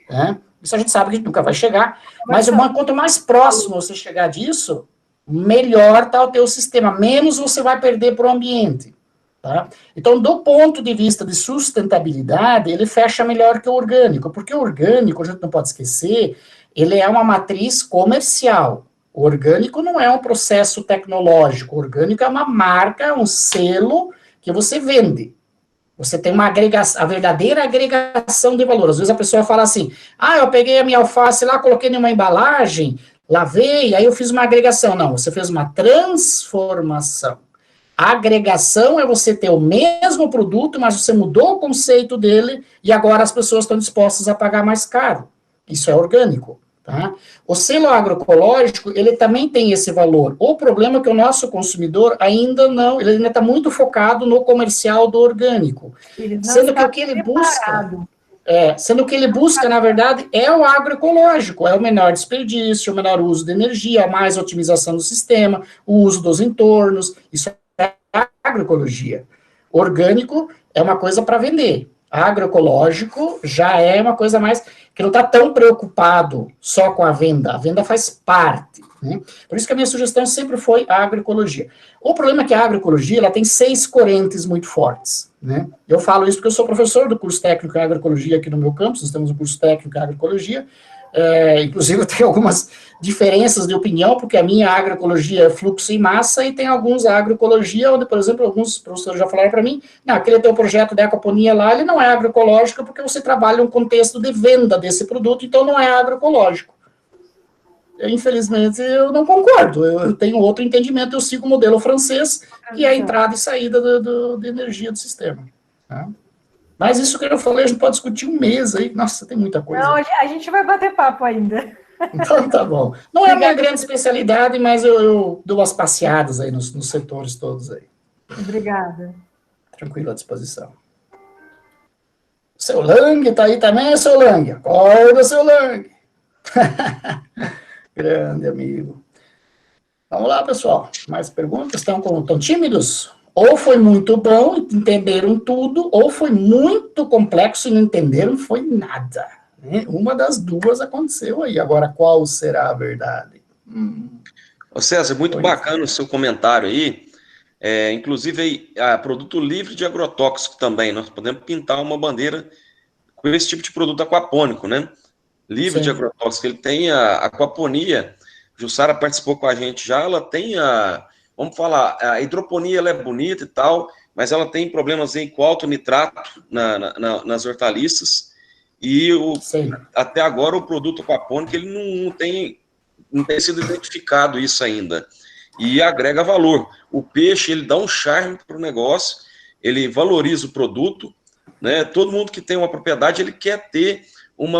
né? Isso a gente sabe que nunca vai chegar, mas quanto mais próximo você chegar disso, melhor está o teu sistema, menos você vai perder para o ambiente. Tá? Então, do ponto de vista de sustentabilidade, ele fecha melhor que o orgânico, porque o orgânico, a gente não pode esquecer, ele é uma matriz comercial. O orgânico não é um processo tecnológico, o orgânico é uma marca, um selo que você vende. Você tem uma agregação, a verdadeira agregação de valor. Às vezes a pessoa fala assim, eu peguei a minha alface lá, coloquei numa embalagem, lavei, aí eu fiz uma agregação. Não, você fez uma transformação. A agregação é você ter o mesmo produto, mas você mudou o conceito dele e agora as pessoas estão dispostas a pagar mais caro. Isso é orgânico. Tá? O selo agroecológico, ele também tem esse valor. O problema é que o nosso consumidor ainda não, ele ainda está muito focado no comercial do orgânico. Sendo que o que ele busca, na verdade, é o agroecológico, é o menor desperdício, o menor uso de energia, a mais otimização do sistema, o uso dos entornos, isso é agroecologia. Orgânico é uma coisa para vender. Agroecológico já é uma coisa mais que não está tão preocupado só com a venda faz parte, né? Por isso que a minha sugestão sempre foi a agroecologia. O problema é que a agroecologia, ela tem 6 correntes muito fortes, né? Eu falo isso porque eu sou professor do curso técnico em agroecologia aqui no meu campus, nós temos um curso técnico em agroecologia, inclusive tem algumas diferenças de opinião, porque a minha agroecologia é fluxo e massa, e tem alguns agroecologia, onde, por exemplo, alguns professores já falaram para mim, não, aquele teu projeto de aquaponia lá, ele não é agroecológico, porque você trabalha um contexto de venda desse produto, então não é agroecológico. Infelizmente, eu não concordo, eu tenho outro entendimento, eu sigo o modelo francês, que é a entrada e saída de energia do sistema. Tá? Mas isso que eu falei, a gente pode discutir um mês aí. Nossa, tem muita coisa. Não, a gente vai bater papo ainda. Então tá bom. Não é a minha grande especialidade, mas eu dou umas passeadas aí nos setores todos aí. Obrigada. Tranquilo, à disposição. Seu Lang tá aí também, seu Lang? Acorda, seu Lang. Grande amigo. Vamos lá, pessoal. Mais perguntas? Estão tímidos? Ou foi muito bom, entenderam tudo, ou foi muito complexo e não entenderam, foi nada. Né? Uma das duas aconteceu aí. Agora, qual será a verdade? Ô César, muito bacana o seu comentário aí. Inclusive, produto livre de agrotóxico também. Nós podemos pintar uma bandeira com esse tipo de produto aquapônico, né? Livre de agrotóxico. Ele tem a aquaponia. Jussara participou com a gente já. Ela tem vamos falar, a hidroponia ela é bonita e tal, mas ela tem problemas aí com alto nitrato nas hortaliças, e até agora o produto aquapônico ele não tem sido identificado isso ainda, e agrega valor. O peixe ele dá um charme para o negócio, ele valoriza o produto, né? Todo mundo que tem uma propriedade ele quer ter um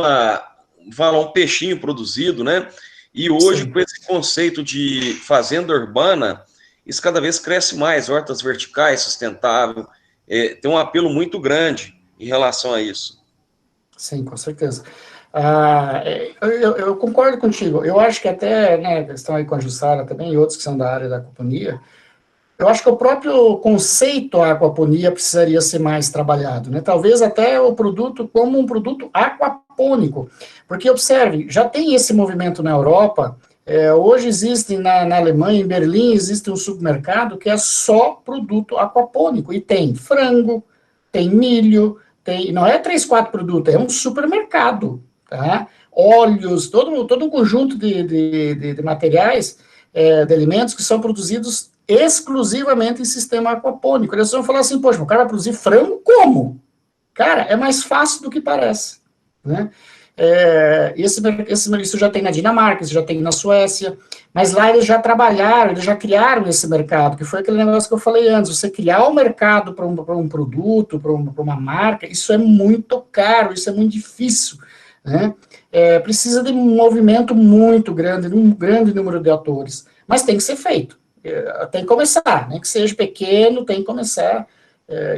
peixinho produzido, né? E hoje com esse conceito de fazenda urbana, isso cada vez cresce mais, hortas verticais, sustentável, tem um apelo muito grande em relação a isso. Sim, com certeza. Eu concordo contigo, eu acho que até, né, estão aí com a Jussara também, e outros que são da área da aquaponia, eu acho que o próprio conceito aquaponia precisaria ser mais trabalhado, né? Talvez até o produto como um produto aquapônico, porque observe, já tem esse movimento na Europa. Hoje existe na Alemanha, em Berlim, existe um supermercado que é só produto aquapônico, e tem frango, tem milho, não é 3, 4 produtos, é um supermercado, tá? Óleos, todo um conjunto de materiais, de alimentos que são produzidos exclusivamente em sistema aquapônico. Eles vão falar assim, poxa, o cara vai produzir frango como? Cara, é mais fácil do que parece, né? Isso já tem na Dinamarca, isso já tem na Suécia, mas lá eles já trabalharam, eles já criaram esse mercado, que foi aquele negócio que eu falei antes, você criar um mercado para um produto, para uma marca, isso é muito caro, isso é muito difícil, né? Precisa de um movimento muito grande, de um grande número de atores, mas tem que ser feito, tem que começar, nem que seja pequeno, tem que começar,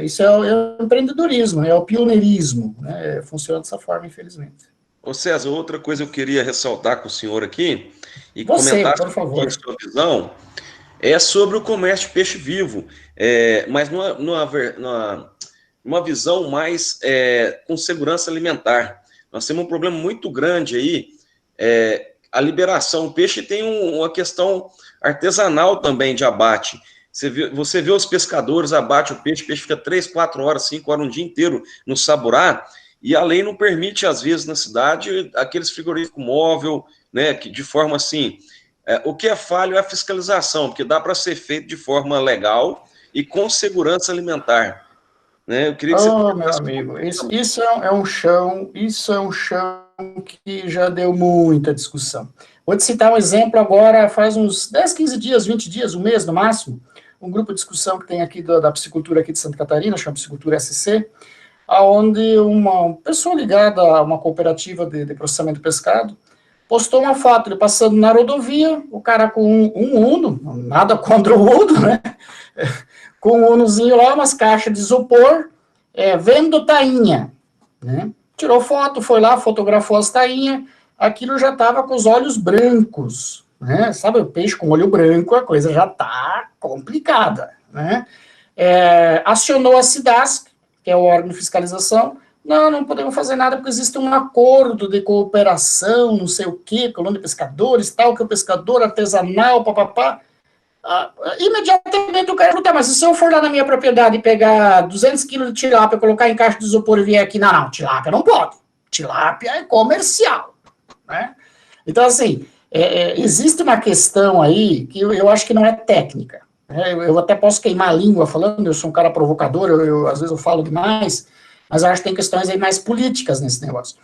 Isso é o empreendedorismo, é o pioneirismo, né? Funciona dessa forma, infelizmente. Ô César, outra coisa eu queria ressaltar com o senhor aqui, e Você, comentar por favor. a sua visão, é sobre o comércio de peixe vivo, mas numa visão mais com segurança alimentar. Nós temos um problema muito grande aí, a liberação. O peixe tem uma questão artesanal também de abate. Você vê os pescadores abatem o peixe fica 3, 4 horas, 5 horas, um dia inteiro no saburá, e a lei não permite, às vezes, na cidade, aqueles frigoríficos móvel, né, que de forma assim... o que é falho é a fiscalização, porque dá para ser feito de forma legal e com segurança alimentar. Né? Eu queria que você... meu amigo, isso é um chão que já deu muita discussão. Vou te citar um exemplo agora, faz uns 10, 15 dias, 20 dias, um mês no máximo, um grupo de discussão que tem aqui da piscicultura aqui de Santa Catarina, chama Piscicultura SC, onde uma pessoa ligada a uma cooperativa de processamento de pescado postou uma foto, ele passando na rodovia, o cara com um Uno, nada contra o Uno, né? Com um Unozinho lá, umas caixas de isopor, vendo tainha, né? Tirou foto, foi lá, fotografou as tainhas, aquilo já estava com os olhos brancos, né? Sabe, o peixe com olho branco, a coisa já está complicada, né? Acionou a SIDASC, que é o órgão de fiscalização. Não podemos fazer nada porque existe um acordo de cooperação, não sei o quê, colônia de pescadores, tal, que é o pescador artesanal, papapá. Imediatamente o cara pergunta, mas se eu for lá na minha propriedade e pegar 200 quilos de tilápia, colocar em caixa de isopor e vier aqui, não, tilápia não pode. Tilápia é comercial, né? Então, assim, existe uma questão aí que eu acho que não é técnica. Eu até posso queimar a língua falando, eu sou um cara provocador, às vezes eu falo demais, mas eu acho que tem questões aí mais políticas nesse negócio.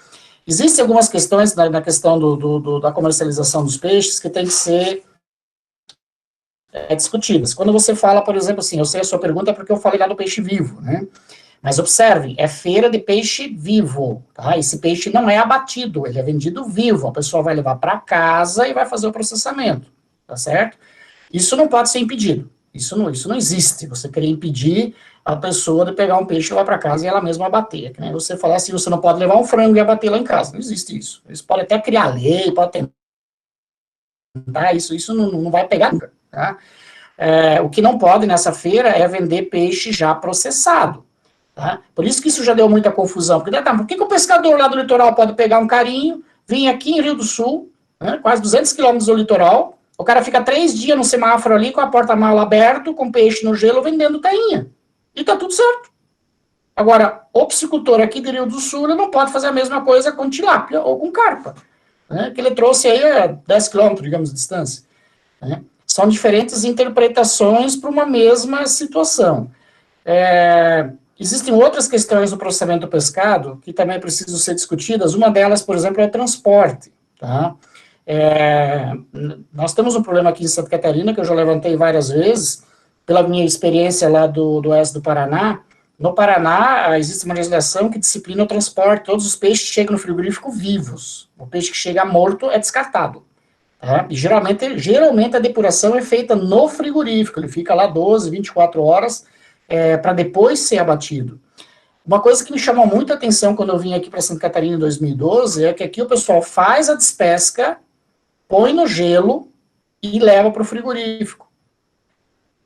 Existem algumas questões na questão da comercialização dos peixes que tem que ser discutidas. Quando você fala, por exemplo, assim, eu sei a sua pergunta porque eu falei lá do peixe vivo, né? Mas observe, é feira de peixe vivo, tá? Esse peixe não é abatido, ele é vendido vivo, a pessoa vai levar para casa e vai fazer o processamento, tá certo? Isso não pode ser impedido, isso não existe, você querer impedir a pessoa de pegar um peixe lá para casa e ela mesma abater, que nem você falar assim, você não pode levar um frango e abater lá em casa, não existe isso. Eles podem até criar lei, pode tentar, isso não vai pegar nunca, tá? O que não pode nessa feira é vender peixe já processado, tá? Por isso que isso já deu muita confusão, porque por que o pescador lá do litoral pode pegar um carinho, vir aqui em Rio do Sul, né, quase 200 quilômetros do litoral, o cara fica 3 dias no semáforo ali com a porta-mala aberta, com peixe no gelo, vendendo tainha. E tá tudo certo. Agora, o piscicultor aqui do Rio do Sul, ele não pode fazer a mesma coisa com tilápia ou com carpa, né, que ele trouxe aí a 10 quilômetros, digamos, de distância. Né? São diferentes interpretações para uma mesma situação. Existem outras questões do processamento do pescado que também precisam ser discutidas. Uma delas, por exemplo, é o transporte. Tá? Nós temos um problema aqui em Santa Catarina, que eu já levantei várias vezes, pela minha experiência lá do oeste do Paraná. No Paraná, existe uma legislação que disciplina o transporte. Todos os peixes chegam no frigorífico vivos. O peixe que chega morto é descartado. Tá? E geralmente a depuração é feita no frigorífico. Ele fica lá 12, 24 horas para depois ser abatido. Uma coisa que me chamou muita atenção quando eu vim aqui para Santa Catarina em 2012 é que aqui o pessoal faz a despesca, põe no gelo e leva para o frigorífico.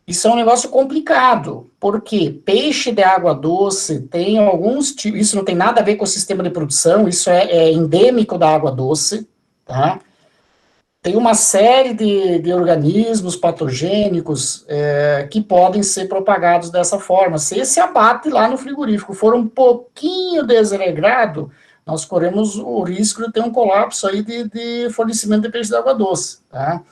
Isso é um negócio complicado, porque peixe de água doce tem alguns tipos, isso não tem nada a ver com o sistema de produção, isso é endêmico da água doce, tá? Tem uma série de organismos patogênicos que podem ser propagados dessa forma. Se esse abate lá no frigorífico for um pouquinho desregrado, nós corremos o risco de ter um colapso aí de fornecimento de peixe de água doce, tá?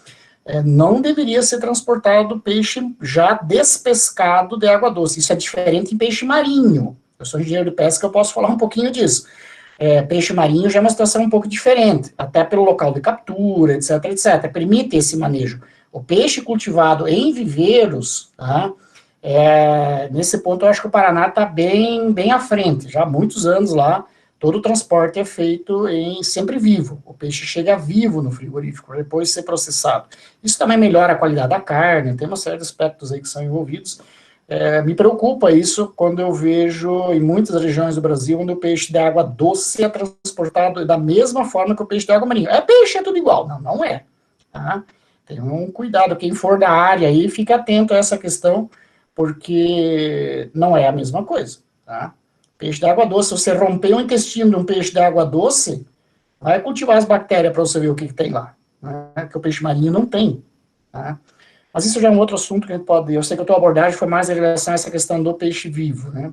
Não deveria ser transportado peixe já despescado de água doce. Isso é diferente em peixe marinho. Eu sou engenheiro de pesca, eu posso falar um pouquinho disso. Peixe marinho já é uma situação um pouco diferente, até pelo local de captura, etc, etc. Permite esse manejo. O peixe cultivado em viveiros, tá? Nesse ponto eu acho que o Paraná está bem à frente. Já há muitos anos lá, todo o transporte é feito sempre vivo. O peixe chega vivo no frigorífico, para depois ser processado. Isso também melhora a qualidade da carne, tem uma série de aspectos aí que são envolvidos, Me preocupa isso quando eu vejo em muitas regiões do Brasil onde o peixe de água doce é transportado da mesma forma que o peixe de água marinha. É peixe, é tudo igual. Não, não é. Tá? Tem um cuidado. Quem for da área aí, fica atento a essa questão, porque não é a mesma coisa. Tá? Peixe de água doce, se você romper o intestino de um peixe de água doce, vai cultivar as bactérias para você ver o que tem lá. Né? Que o peixe marinho não tem. Tá? Mas isso já é um outro assunto que a gente pode... Eu sei que a tua abordagem foi mais em relação a essa questão do peixe vivo, né?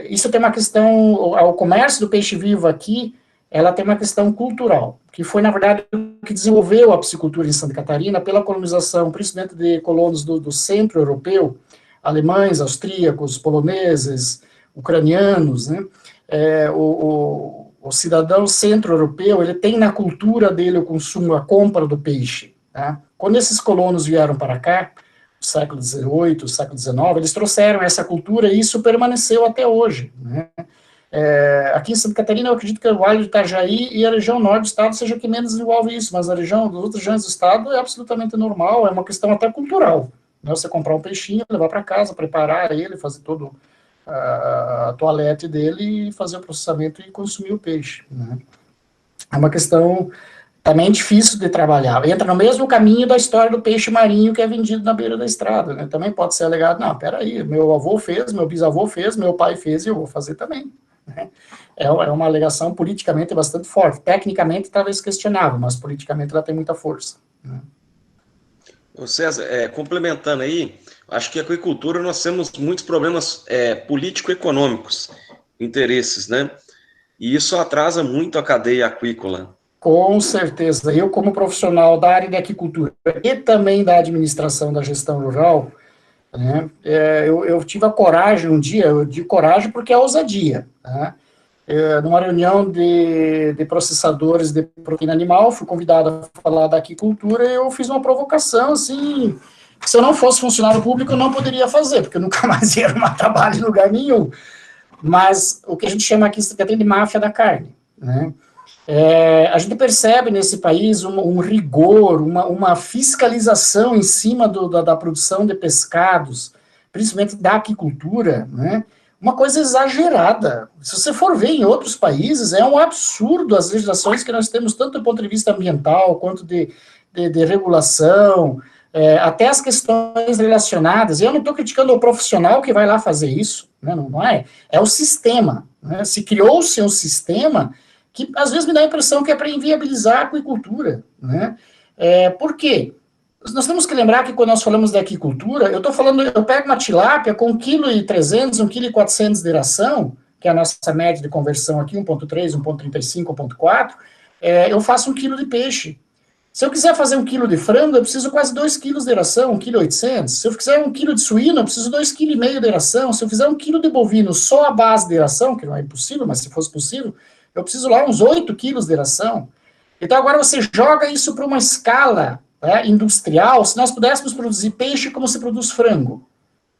Isso tem uma questão... O comércio do peixe vivo aqui, ela tem uma questão cultural, que foi, na verdade, o que desenvolveu a piscicultura em Santa Catarina pela colonização, principalmente de colonos do centro europeu, alemães, austríacos, poloneses, ucranianos, né? O cidadão centro-europeu, ele tem na cultura dele o consumo, a compra do peixe, tá? Quando esses colonos vieram para cá, no século XVIII, século XIX, eles trouxeram essa cultura e isso permaneceu até hoje, né? Aqui em Santa Catarina, eu acredito que o Vale do Itajaí e a região norte do estado seja que menos desenvolve isso, mas a região, as outras regiões do estado é absolutamente normal, é uma questão até cultural, né? Você comprar um peixinho, levar para casa, preparar ele, fazer todo a toalete dele e fazer o processamento e consumir o peixe, né? É uma questão também difícil de trabalhar. Entra no mesmo caminho da história do peixe marinho que é vendido na beira da estrada, né? Também pode ser alegado, não, peraí, meu avô fez, meu bisavô fez, meu pai fez e eu vou fazer também, né? É uma alegação politicamente bastante forte. Tecnicamente, talvez questionável, mas politicamente ela tem muita força, né? Ô César, complementando aí, acho que a aquicultura nós temos muitos problemas político-econômicos, interesses, né? E isso atrasa muito a cadeia aquícola. Com certeza. Eu, como profissional da área de aquicultura e também da administração da gestão rural, né, eu tive a coragem um dia, eu digo coragem porque é ousadia, né? Numa reunião de processadores de proteína animal, fui convidado a falar da aquicultura e eu fiz uma provocação, assim, que se eu não fosse funcionário público eu não poderia fazer, porque eu nunca mais ia arrumar trabalho em lugar nenhum. Mas o que a gente chama aqui de máfia da carne, né? A gente percebe nesse país um rigor, uma fiscalização em cima da produção de pescados, principalmente da aquicultura, né? Uma coisa exagerada. Se você for ver em outros países, é um absurdo as legislações que nós temos, tanto do ponto de vista ambiental, quanto de regulação, até as questões relacionadas. Eu não estou criticando o profissional que vai lá fazer isso, né? Não é? É o sistema, né? Se criou-se um sistema que às vezes me dá a impressão que é para inviabilizar a aquicultura, né? Por quê? Nós temos que lembrar que quando nós falamos de aquicultura, eu pego uma tilápia com 1,3 kg, 1,4 kg de ração, que é a nossa média de conversão aqui, 1,3, 1,35, 1,4, eu faço 1 kg de peixe. Se eu quiser fazer 1 kg de frango, eu preciso quase 2 kg de ração, 1,8 kg. Se eu fizer 1 kg de suíno, eu preciso 2,5 kg de ração. Se eu fizer 1 kg de bovino só a base de ração, que não é impossível, mas se fosse possível, eu preciso lá uns 8 quilos de ração. Então, agora você joga isso para uma escala, né, industrial, se nós pudéssemos produzir peixe como se produz frango,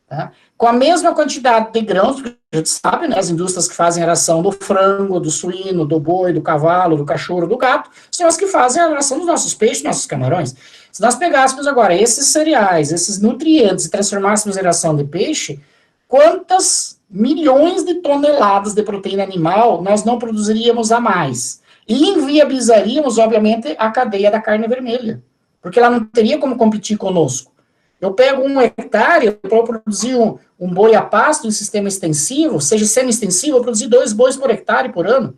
tá? Com a mesma quantidade de grãos, porque a gente sabe, né, as indústrias que fazem a ração do frango, do suíno, do boi, do cavalo, do cachorro, do gato, são as que fazem a ração dos nossos peixes, dos nossos camarões. Se nós pegássemos agora esses cereais, esses nutrientes e transformássemos em ração de peixe, quantas milhões de toneladas de proteína animal nós não produziríamos a mais? E inviabilizaríamos, obviamente, a cadeia da carne vermelha, porque ela não teria como competir conosco. Eu pego 1 hectare para produzir um boi a pasto em sistema extensivo, seja semi-extensivo, eu produzir 2 bois por hectare por ano.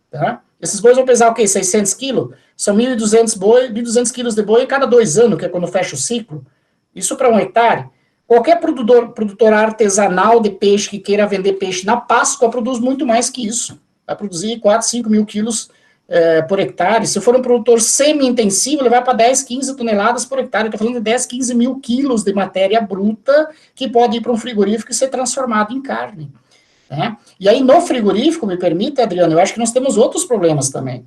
Tá? Esses bois vão pesar o quê? 600 quilos? São 1.200 quilos de boi a cada 2 anos, que é quando fecha o ciclo. Isso para 1 hectare. Qualquer produtor artesanal de peixe que queira vender peixe na Páscoa produz muito mais que isso. Vai produzir 4, 5 mil quilos por hectare. Se for um produtor semi-intensivo, ele vai para 10, 15 toneladas por hectare. Estou falando de 10, 15 mil quilos de matéria bruta que pode ir para um frigorífico e ser transformado em carne, né? E aí, no frigorífico, me permite, Adriano, eu acho que nós temos outros problemas também.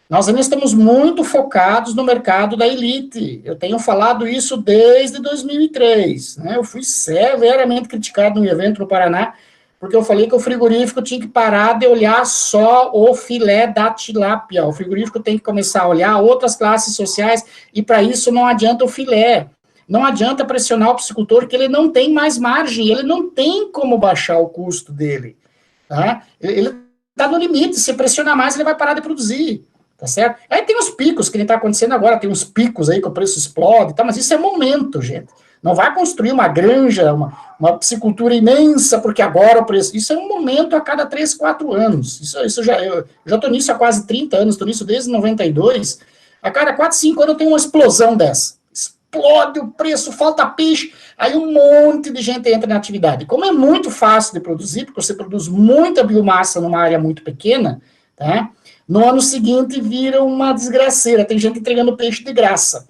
Nós ainda estamos muito focados no mercado da elite. Eu tenho falado isso desde 2003, né? Eu fui severamente criticado num evento no Paraná, porque eu falei que o frigorífico tinha que parar de olhar só o filé da tilápia. O frigorífico tem que começar a olhar outras classes sociais, e para isso não adianta o filé. não adianta pressionar o piscicultor, que ele não tem mais margem, ele não tem como baixar o custo dele, tá? Ele está no limite, se pressionar mais, ele vai parar de produzir, tá certo? Aí tem os picos, que nem está acontecendo agora, tem uns picos aí que o preço explode, tá? Mas isso é momento, gente. Não vai construir uma granja, uma piscicultura imensa, porque agora o preço... Isso é um momento a cada 3, 4 anos. Eu já estou nisso há quase 30 anos, estou nisso desde 92. A cada 4, 5 anos tem uma explosão dessa. Explode o preço, falta peixe, aí um monte de gente entra na atividade. Como é muito fácil de produzir, porque você produz muita biomassa numa área muito pequena, tá? No ano seguinte vira uma desgraceira, tem gente entregando peixe de graça.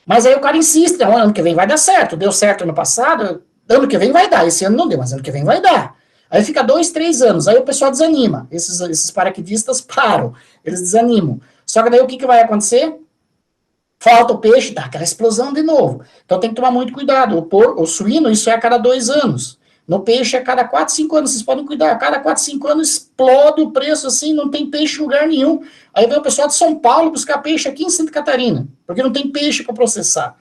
Mas aí o cara insiste, ano que vem vai dar certo, deu certo ano passado, ano que vem vai dar, esse ano não deu, mas ano que vem vai dar. Aí fica 2, 3 anos, aí o pessoal desanima, esses paraquedistas param, eles desanimam. Só que daí o que vai acontecer? Falta o peixe, dá aquela explosão de novo. Então tem que tomar muito cuidado, o suíno, isso é a cada 2 anos. No peixe, a cada 4, 5 anos, vocês podem cuidar, a cada 4, 5 anos explode o preço, assim, não tem peixe em lugar nenhum. Aí vem o pessoal de São Paulo buscar peixe aqui em Santa Catarina, porque não tem peixe para processar.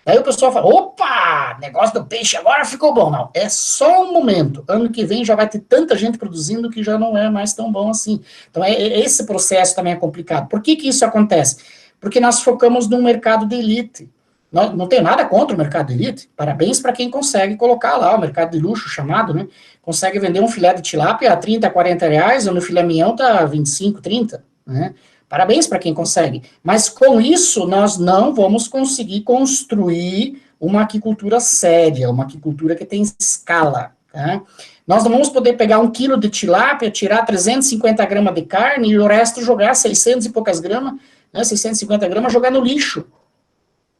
Aí o pessoal fala, opa, negócio do peixe agora ficou bom. Não, é só um momento. Ano que vem já vai ter tanta gente produzindo que já não é mais tão bom assim. Então, esse processo também é complicado. Por que isso acontece? Porque nós focamos num mercado de elite. Não tenho nada contra o mercado de elite, parabéns para quem consegue colocar lá, o mercado de luxo chamado, né, consegue vender um filé de tilápia a 30, 40 reais, ou no filé mignon tá 25, 30, né, parabéns para quem consegue, mas com isso nós não vamos conseguir construir uma aquicultura séria, uma aquicultura que tem escala, tá? Nós não vamos poder pegar 1 quilo de tilápia, tirar 350 gramas de carne e o resto jogar 600 e poucas gramas, né, 650 gramas, jogar no lixo.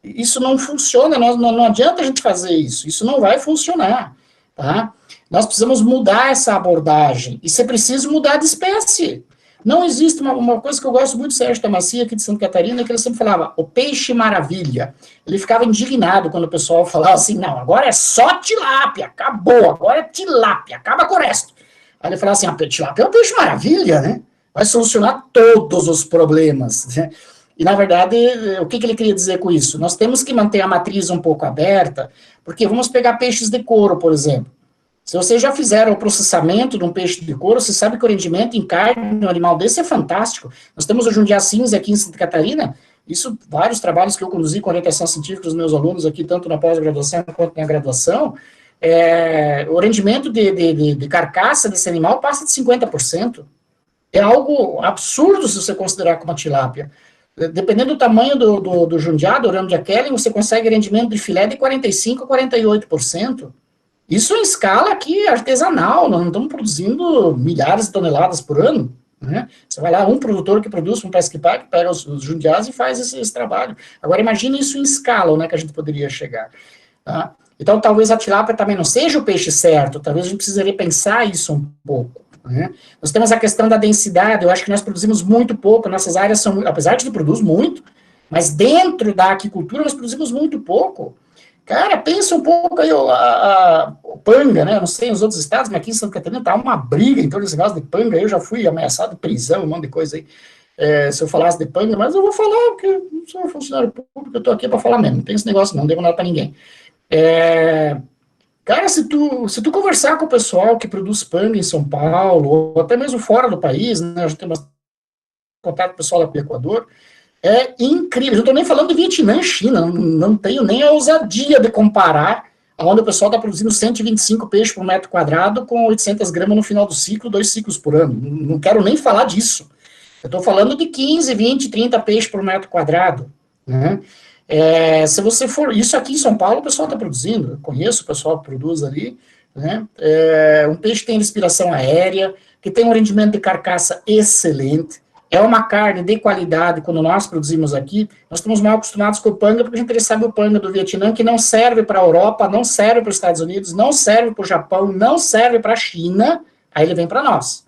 Isso não funciona, não adianta a gente fazer isso não vai funcionar, tá? Nós precisamos mudar essa abordagem, e se preciso mudar de espécie. Não existe uma coisa que eu gosto muito do Sérgio Tamassia, aqui de Santa Catarina, que ele sempre falava, o peixe maravilha. Ele ficava indignado quando o pessoal falava assim, não, agora é só tilápia, acabou, agora é tilápia, acaba com o resto. Aí ele falava assim, a tilápia é um peixe maravilha, né? Vai solucionar todos os problemas, né? E, na verdade, o que ele queria dizer com isso? Nós temos que manter a matriz um pouco aberta, porque vamos pegar peixes de couro, por exemplo. Se vocês já fizeram o processamento de um peixe de couro, você sabe que o rendimento em carne de um animal desse é fantástico. Nós temos o Jundiaí Cinza aqui em Santa Catarina, isso, vários trabalhos que eu conduzi com orientação científica dos meus alunos aqui, tanto na pós-graduação quanto na graduação, o rendimento de carcaça desse animal passa de 50%. É algo absurdo se você considerar como uma tilápia. Dependendo do tamanho do Jundiaí, do Jundiaí Kelly, você consegue rendimento de filé de 45% a 48%. Isso em escala aqui artesanal, nós não estamos produzindo milhares de toneladas por ano, né? Você vai lá, um produtor que produz um pesque pague, pega os Jundiás e faz esse trabalho. Agora imagine isso em escala, onde é que a gente poderia chegar, tá? Então talvez a tilápia também não seja o peixe certo, talvez a gente precisaria pensar isso um pouco. Né? Nós temos a questão da densidade, eu acho que nós produzimos muito pouco, nossas áreas são, apesar de que produz muito, mas dentro da aquicultura nós produzimos muito pouco. Cara, pensa um pouco aí, o panga, né, eu não sei nos outros estados, mas aqui em Santa Catarina tá uma briga em torno desse negócio de panga, eu já fui ameaçado de prisão, um monte de coisa aí, se eu falasse de panga, mas eu vou falar, porque eu não sou funcionário público, eu tô aqui para falar mesmo, não tem esse negócio não devo nada para ninguém. Cara, se tu conversar com o pessoal que produz panga em São Paulo, ou até mesmo fora do país, né, a gente tem bastante contato com o pessoal lá do Equador, é incrível. Eu não estou nem falando de Vietnã e China, não tenho nem a ousadia de comparar onde o pessoal está produzindo 125 peixes por metro quadrado com 800 gramas no final do ciclo, 2 ciclos por ano. Não quero nem falar disso. Eu estou falando de 15, 20, 30 peixes por metro quadrado, né? Se você for, isso aqui em São Paulo o pessoal está produzindo, eu conheço o pessoal que produz ali, né? Um peixe que tem respiração aérea, que tem um rendimento de carcaça excelente, é uma carne de qualidade, quando nós produzimos aqui, nós estamos mal acostumados com o panga, porque a gente recebe o panga do Vietnã, que não serve para a Europa, não serve para os Estados Unidos, não serve para o Japão, não serve para a China, aí ele vem para nós.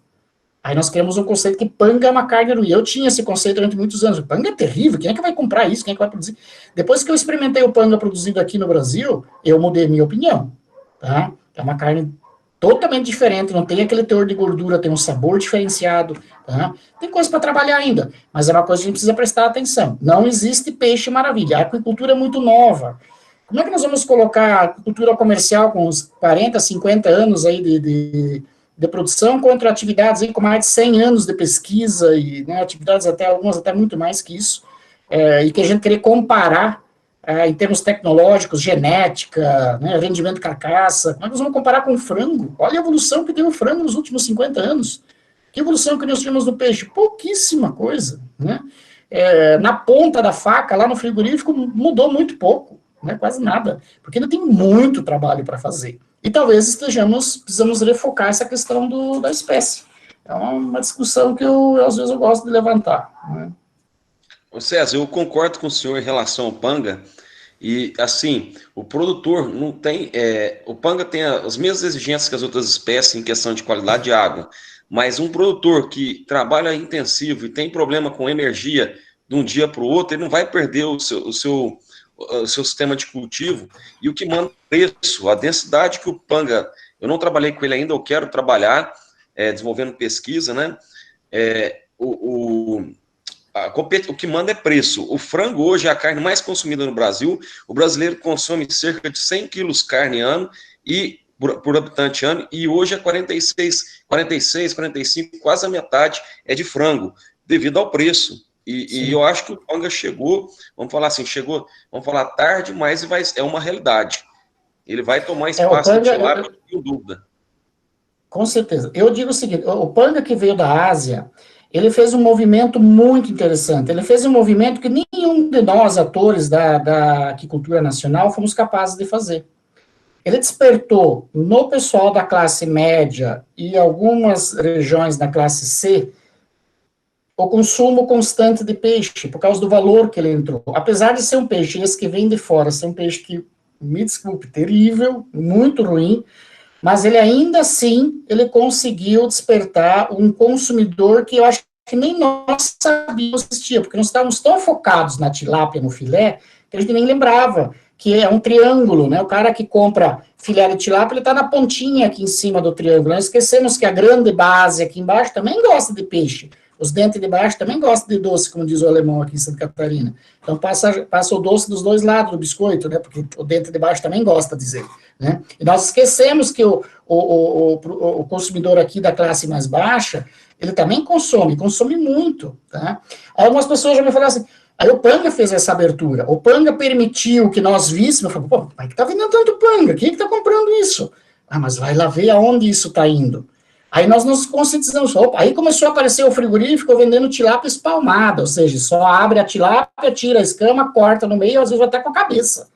Aí nós criamos um conceito que panga é uma carne ruim. Eu tinha esse conceito durante muitos anos. O panga é terrível, quem é que vai comprar isso? Quem é que vai produzir? Depois que eu experimentei o panga produzido aqui no Brasil, eu mudei minha opinião, tá? É uma carne totalmente diferente, não tem aquele teor de gordura, tem um sabor diferenciado, tá? Tem coisa para trabalhar ainda, mas é uma coisa que a gente precisa prestar atenção. Não existe peixe maravilha. A aquicultura é muito nova. Como é que nós vamos colocar a cultura comercial com uns 40, 50 anos aí de produção contra atividades aí com mais de 100 anos de pesquisa e, né, atividades algumas até muito mais que isso, e que a gente querer comparar em termos tecnológicos, genética, né, rendimento carcaça, como é que nós vamos comparar com o frango? Olha a evolução que teve o frango nos últimos 50 anos. Que evolução que nós tivemos no peixe? Pouquíssima coisa, né? Na ponta da faca, lá no frigorífico, mudou muito pouco, né? Quase nada, porque ainda tem muito trabalho para fazer. E talvez precisamos refocar essa questão da espécie. É uma discussão que às vezes eu gosto de levantar, né? Ô César, eu concordo com o senhor em relação ao panga, e assim, o produtor não tem, o panga tem as mesmas exigências que as outras espécies em questão de qualidade de água, mas um produtor que trabalha intensivo e tem problema com energia de um dia para o outro, ele não vai perder o seu sistema de cultivo, e o que manda preço, a densidade que o panga, eu não trabalhei com ele ainda, eu quero trabalhar, desenvolvendo pesquisa, né, o que manda é preço. O frango hoje é a carne mais consumida no Brasil. O brasileiro consome cerca de 100 quilos de carne ano e por habitante ano, e hoje é 46, 45, quase a metade é de frango, devido ao preço. E eu acho que o panga chegou, vamos falar tarde, mas é uma realidade. Ele vai tomar espaço da tilápia, não tenho dúvida. Com certeza. Eu digo o seguinte, o panga que veio da Ásia, ele fez um movimento muito interessante. Ele fez um movimento que nenhum de nós, atores da aquicultura nacional, fomos capazes de fazer. Ele despertou no pessoal da classe média e algumas regiões da classe C o consumo constante de peixe, por causa do valor que ele entrou. Apesar de ser um peixe, esse que vem de fora, ser um peixe que, me desculpe, terrível, muito ruim, mas ele ainda assim, ele conseguiu despertar um consumidor que eu acho que nem nós sabíamos que existia, porque nós estávamos tão focados na tilápia, no filé, que a gente nem lembrava que é um triângulo, né? O cara que compra filé de tilápia, ele está na pontinha aqui em cima do triângulo. Nós esquecemos que a grande base aqui embaixo também gosta de peixe. Os dentes de baixo também gostam de doce, como diz o alemão aqui em Santa Catarina. Então, passa o doce dos dois lados do biscoito, né? Porque o dente de baixo também gosta, dizer, né? E nós esquecemos que o consumidor aqui da classe mais baixa, ele também consome muito, tá? Aí algumas pessoas já me falaram assim, aí o panga fez essa abertura, o panga permitiu que nós víssemos, eu falei, pô, mas que tá vendendo tanto panga, quem é que tá comprando isso? Ah, mas vai lá ver aonde isso tá indo. Aí nós nos conscientizamos, opa, aí começou a aparecer o frigorífico vendendo tilápia espalmada, ou seja, só abre a tilápia, tira a escama, corta no meio, às vezes até com a cabeça,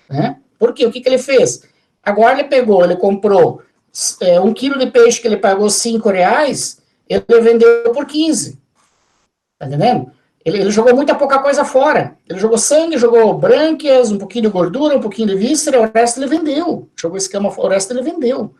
né? Por quê? O que ele fez? Agora ele comprou 1 quilo de peixe que ele pagou R$5, ele vendeu por 15, tá entendendo? Ele jogou muita pouca coisa fora, ele jogou sangue, jogou brânquias, um pouquinho de gordura, um pouquinho de víscera, o resto ele vendeu, jogou escama, o resto ele vendeu.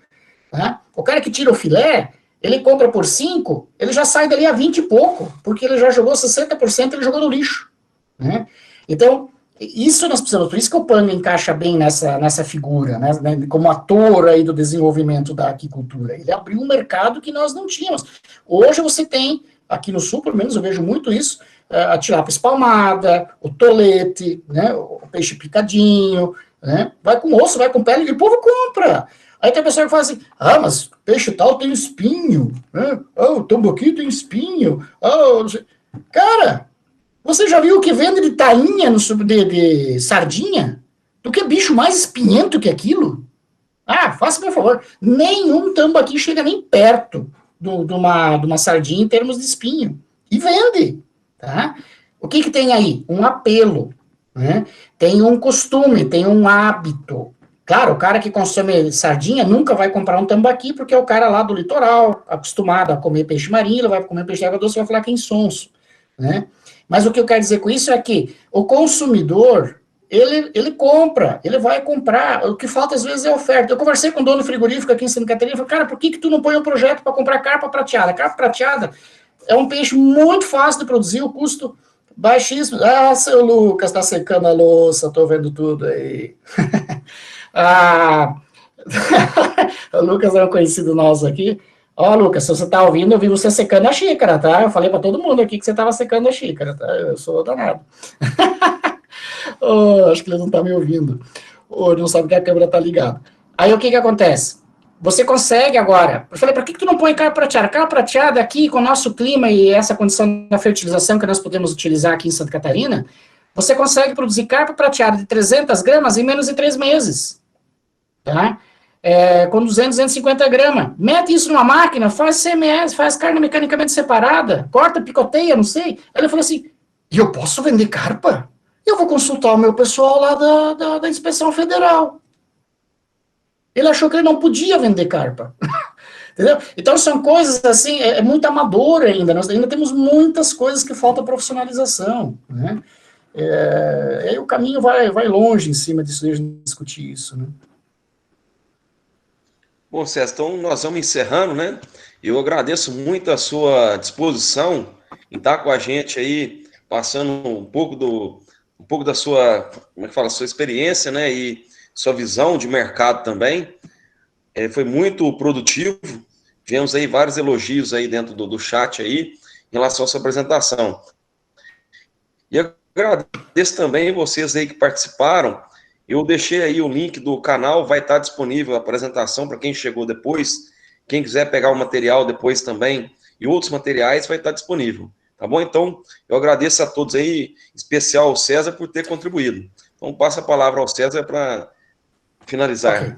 Tá? O cara que tira o filé, ele compra por 5, ele já sai dali a 20 e pouco, porque ele já jogou 60%, ele jogou no lixo, né? Então, isso nós precisamos, por isso que o panga encaixa bem nessa figura, né, como ator aí do desenvolvimento da aquicultura. Ele abriu um mercado que nós não tínhamos. Hoje você tem, aqui no sul, pelo menos eu vejo muito isso, a tilápia espalmada, o tolete, né, o peixe picadinho, né, vai com osso, vai com pele, e o povo compra. Aí tem a pessoa que fala assim, ah, mas peixe tal tem espinho, né? O tambaqui tem espinho. Cara, você já viu o que vende de tainha de sardinha? Do que bicho mais espinhento que aquilo? Ah, faça por favor. Nenhum tambaqui chega nem perto de uma sardinha em termos de espinho. E vende, tá? O que tem aí? Um apelo, né? Tem um costume, tem um hábito. Claro, o cara que consome sardinha nunca vai comprar um tambaqui, porque é o cara lá do litoral, acostumado a comer peixe marinho, ele vai comer peixe de água doce e vai falar que é insonso, né? Mas o que eu quero dizer com isso é que o consumidor, ele compra, ele vai comprar, o que falta às vezes é oferta. Eu conversei com um dono frigorífico aqui em Santa Catarina, e falei, cara, por que tu não põe um projeto para comprar carpa prateada? Carpa prateada é um peixe muito fácil de produzir, o custo baixíssimo. Ah, seu Lucas, tá secando a louça, tô vendo tudo aí. O Lucas é um conhecido nosso aqui. Ó, Lucas, se você tá ouvindo, eu vi você secando a xícara, tá? Eu falei para todo mundo aqui que você tava secando a xícara, tá? Eu sou danado. Acho que ele não tá me ouvindo. ou não sabe que a câmera está ligada. Aí o que acontece? Você consegue agora. Eu falei, para que tu não põe carpa prateada? Carpa prateada aqui, com o nosso clima e essa condição da fertilização que nós podemos utilizar aqui em Santa Catarina, você consegue produzir carpa prateada de 300 gramas em menos de 3 meses. Tá? Com 200, 250 gramas. Mete isso numa máquina, faz CMS, faz carne mecanicamente separada, corta, picoteia, não sei. Aí ele falou assim, e eu posso vender carpa? Eu vou consultar o meu pessoal lá da Inspeção Federal. Ele achou que ele não podia vender carpa. Entendeu? Então, são coisas assim, é muito amador ainda. Nós ainda temos muitas coisas que falta profissionalização. Né? Aí o caminho vai longe em cima disso, de discutir isso. Né? Bom, César, então nós vamos encerrando, né? Eu agradeço muito a sua disposição em estar com a gente aí, passando um pouco da sua, como é que fala, sua experiência, né? E sua visão de mercado também. Foi muito produtivo. Tivemos aí vários elogios aí dentro do chat aí, em relação à sua apresentação. E eu agradeço também vocês aí que participaram. Eu deixei aí o link do canal, vai estar disponível a apresentação para quem chegou depois. Quem quiser pegar o material depois também, e outros materiais, vai estar disponível. Tá bom? Então, eu agradeço a todos aí, em especial ao César, por ter contribuído. Então, passo a palavra ao César para finalizar. Okay.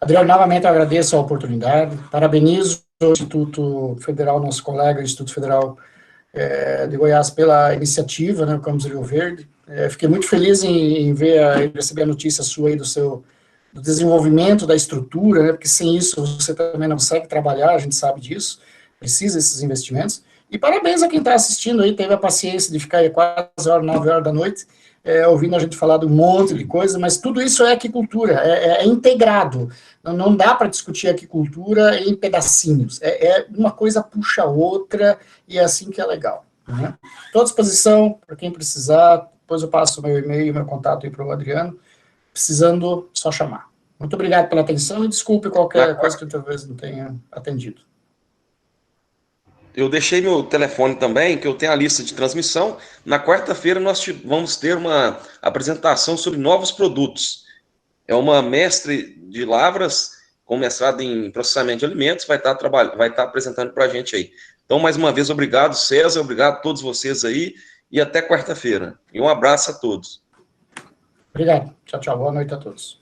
Adriano, novamente eu agradeço a oportunidade, parabenizo o Instituto Federal, nosso colega, o Instituto Federal de Goiás, pela iniciativa, né, o Campus Rio Verde. Fiquei muito feliz em receber a notícia sua aí do desenvolvimento da estrutura, né, porque sem isso você também não consegue trabalhar, a gente sabe disso, precisa desses investimentos. E parabéns a quem está assistindo aí, teve a paciência de ficar aí 9 horas da noite, ouvindo a gente falar de um monte de coisa, mas tudo isso é aquicultura, é integrado. Não dá para discutir aquicultura em pedacinhos. Uma coisa puxa a outra, e é assim que é legal. Né? Estou à disposição para quem precisar, depois eu passo meu e-mail, meu contato aí para o Adriano. Precisando, só chamar. Muito obrigado pela atenção e desculpe qualquer coisa que eu talvez não tenha atendido. Eu deixei meu telefone também, que eu tenho a lista de transmissão. Na quarta-feira nós vamos ter uma apresentação sobre novos produtos. É uma mestre de lavras, com mestrado em processamento de alimentos, vai estar apresentando para a gente aí. Então, mais uma vez, obrigado, César, obrigado a todos vocês aí, e até quarta-feira. E um abraço a todos. Obrigado. Tchau, tchau. Boa noite a todos.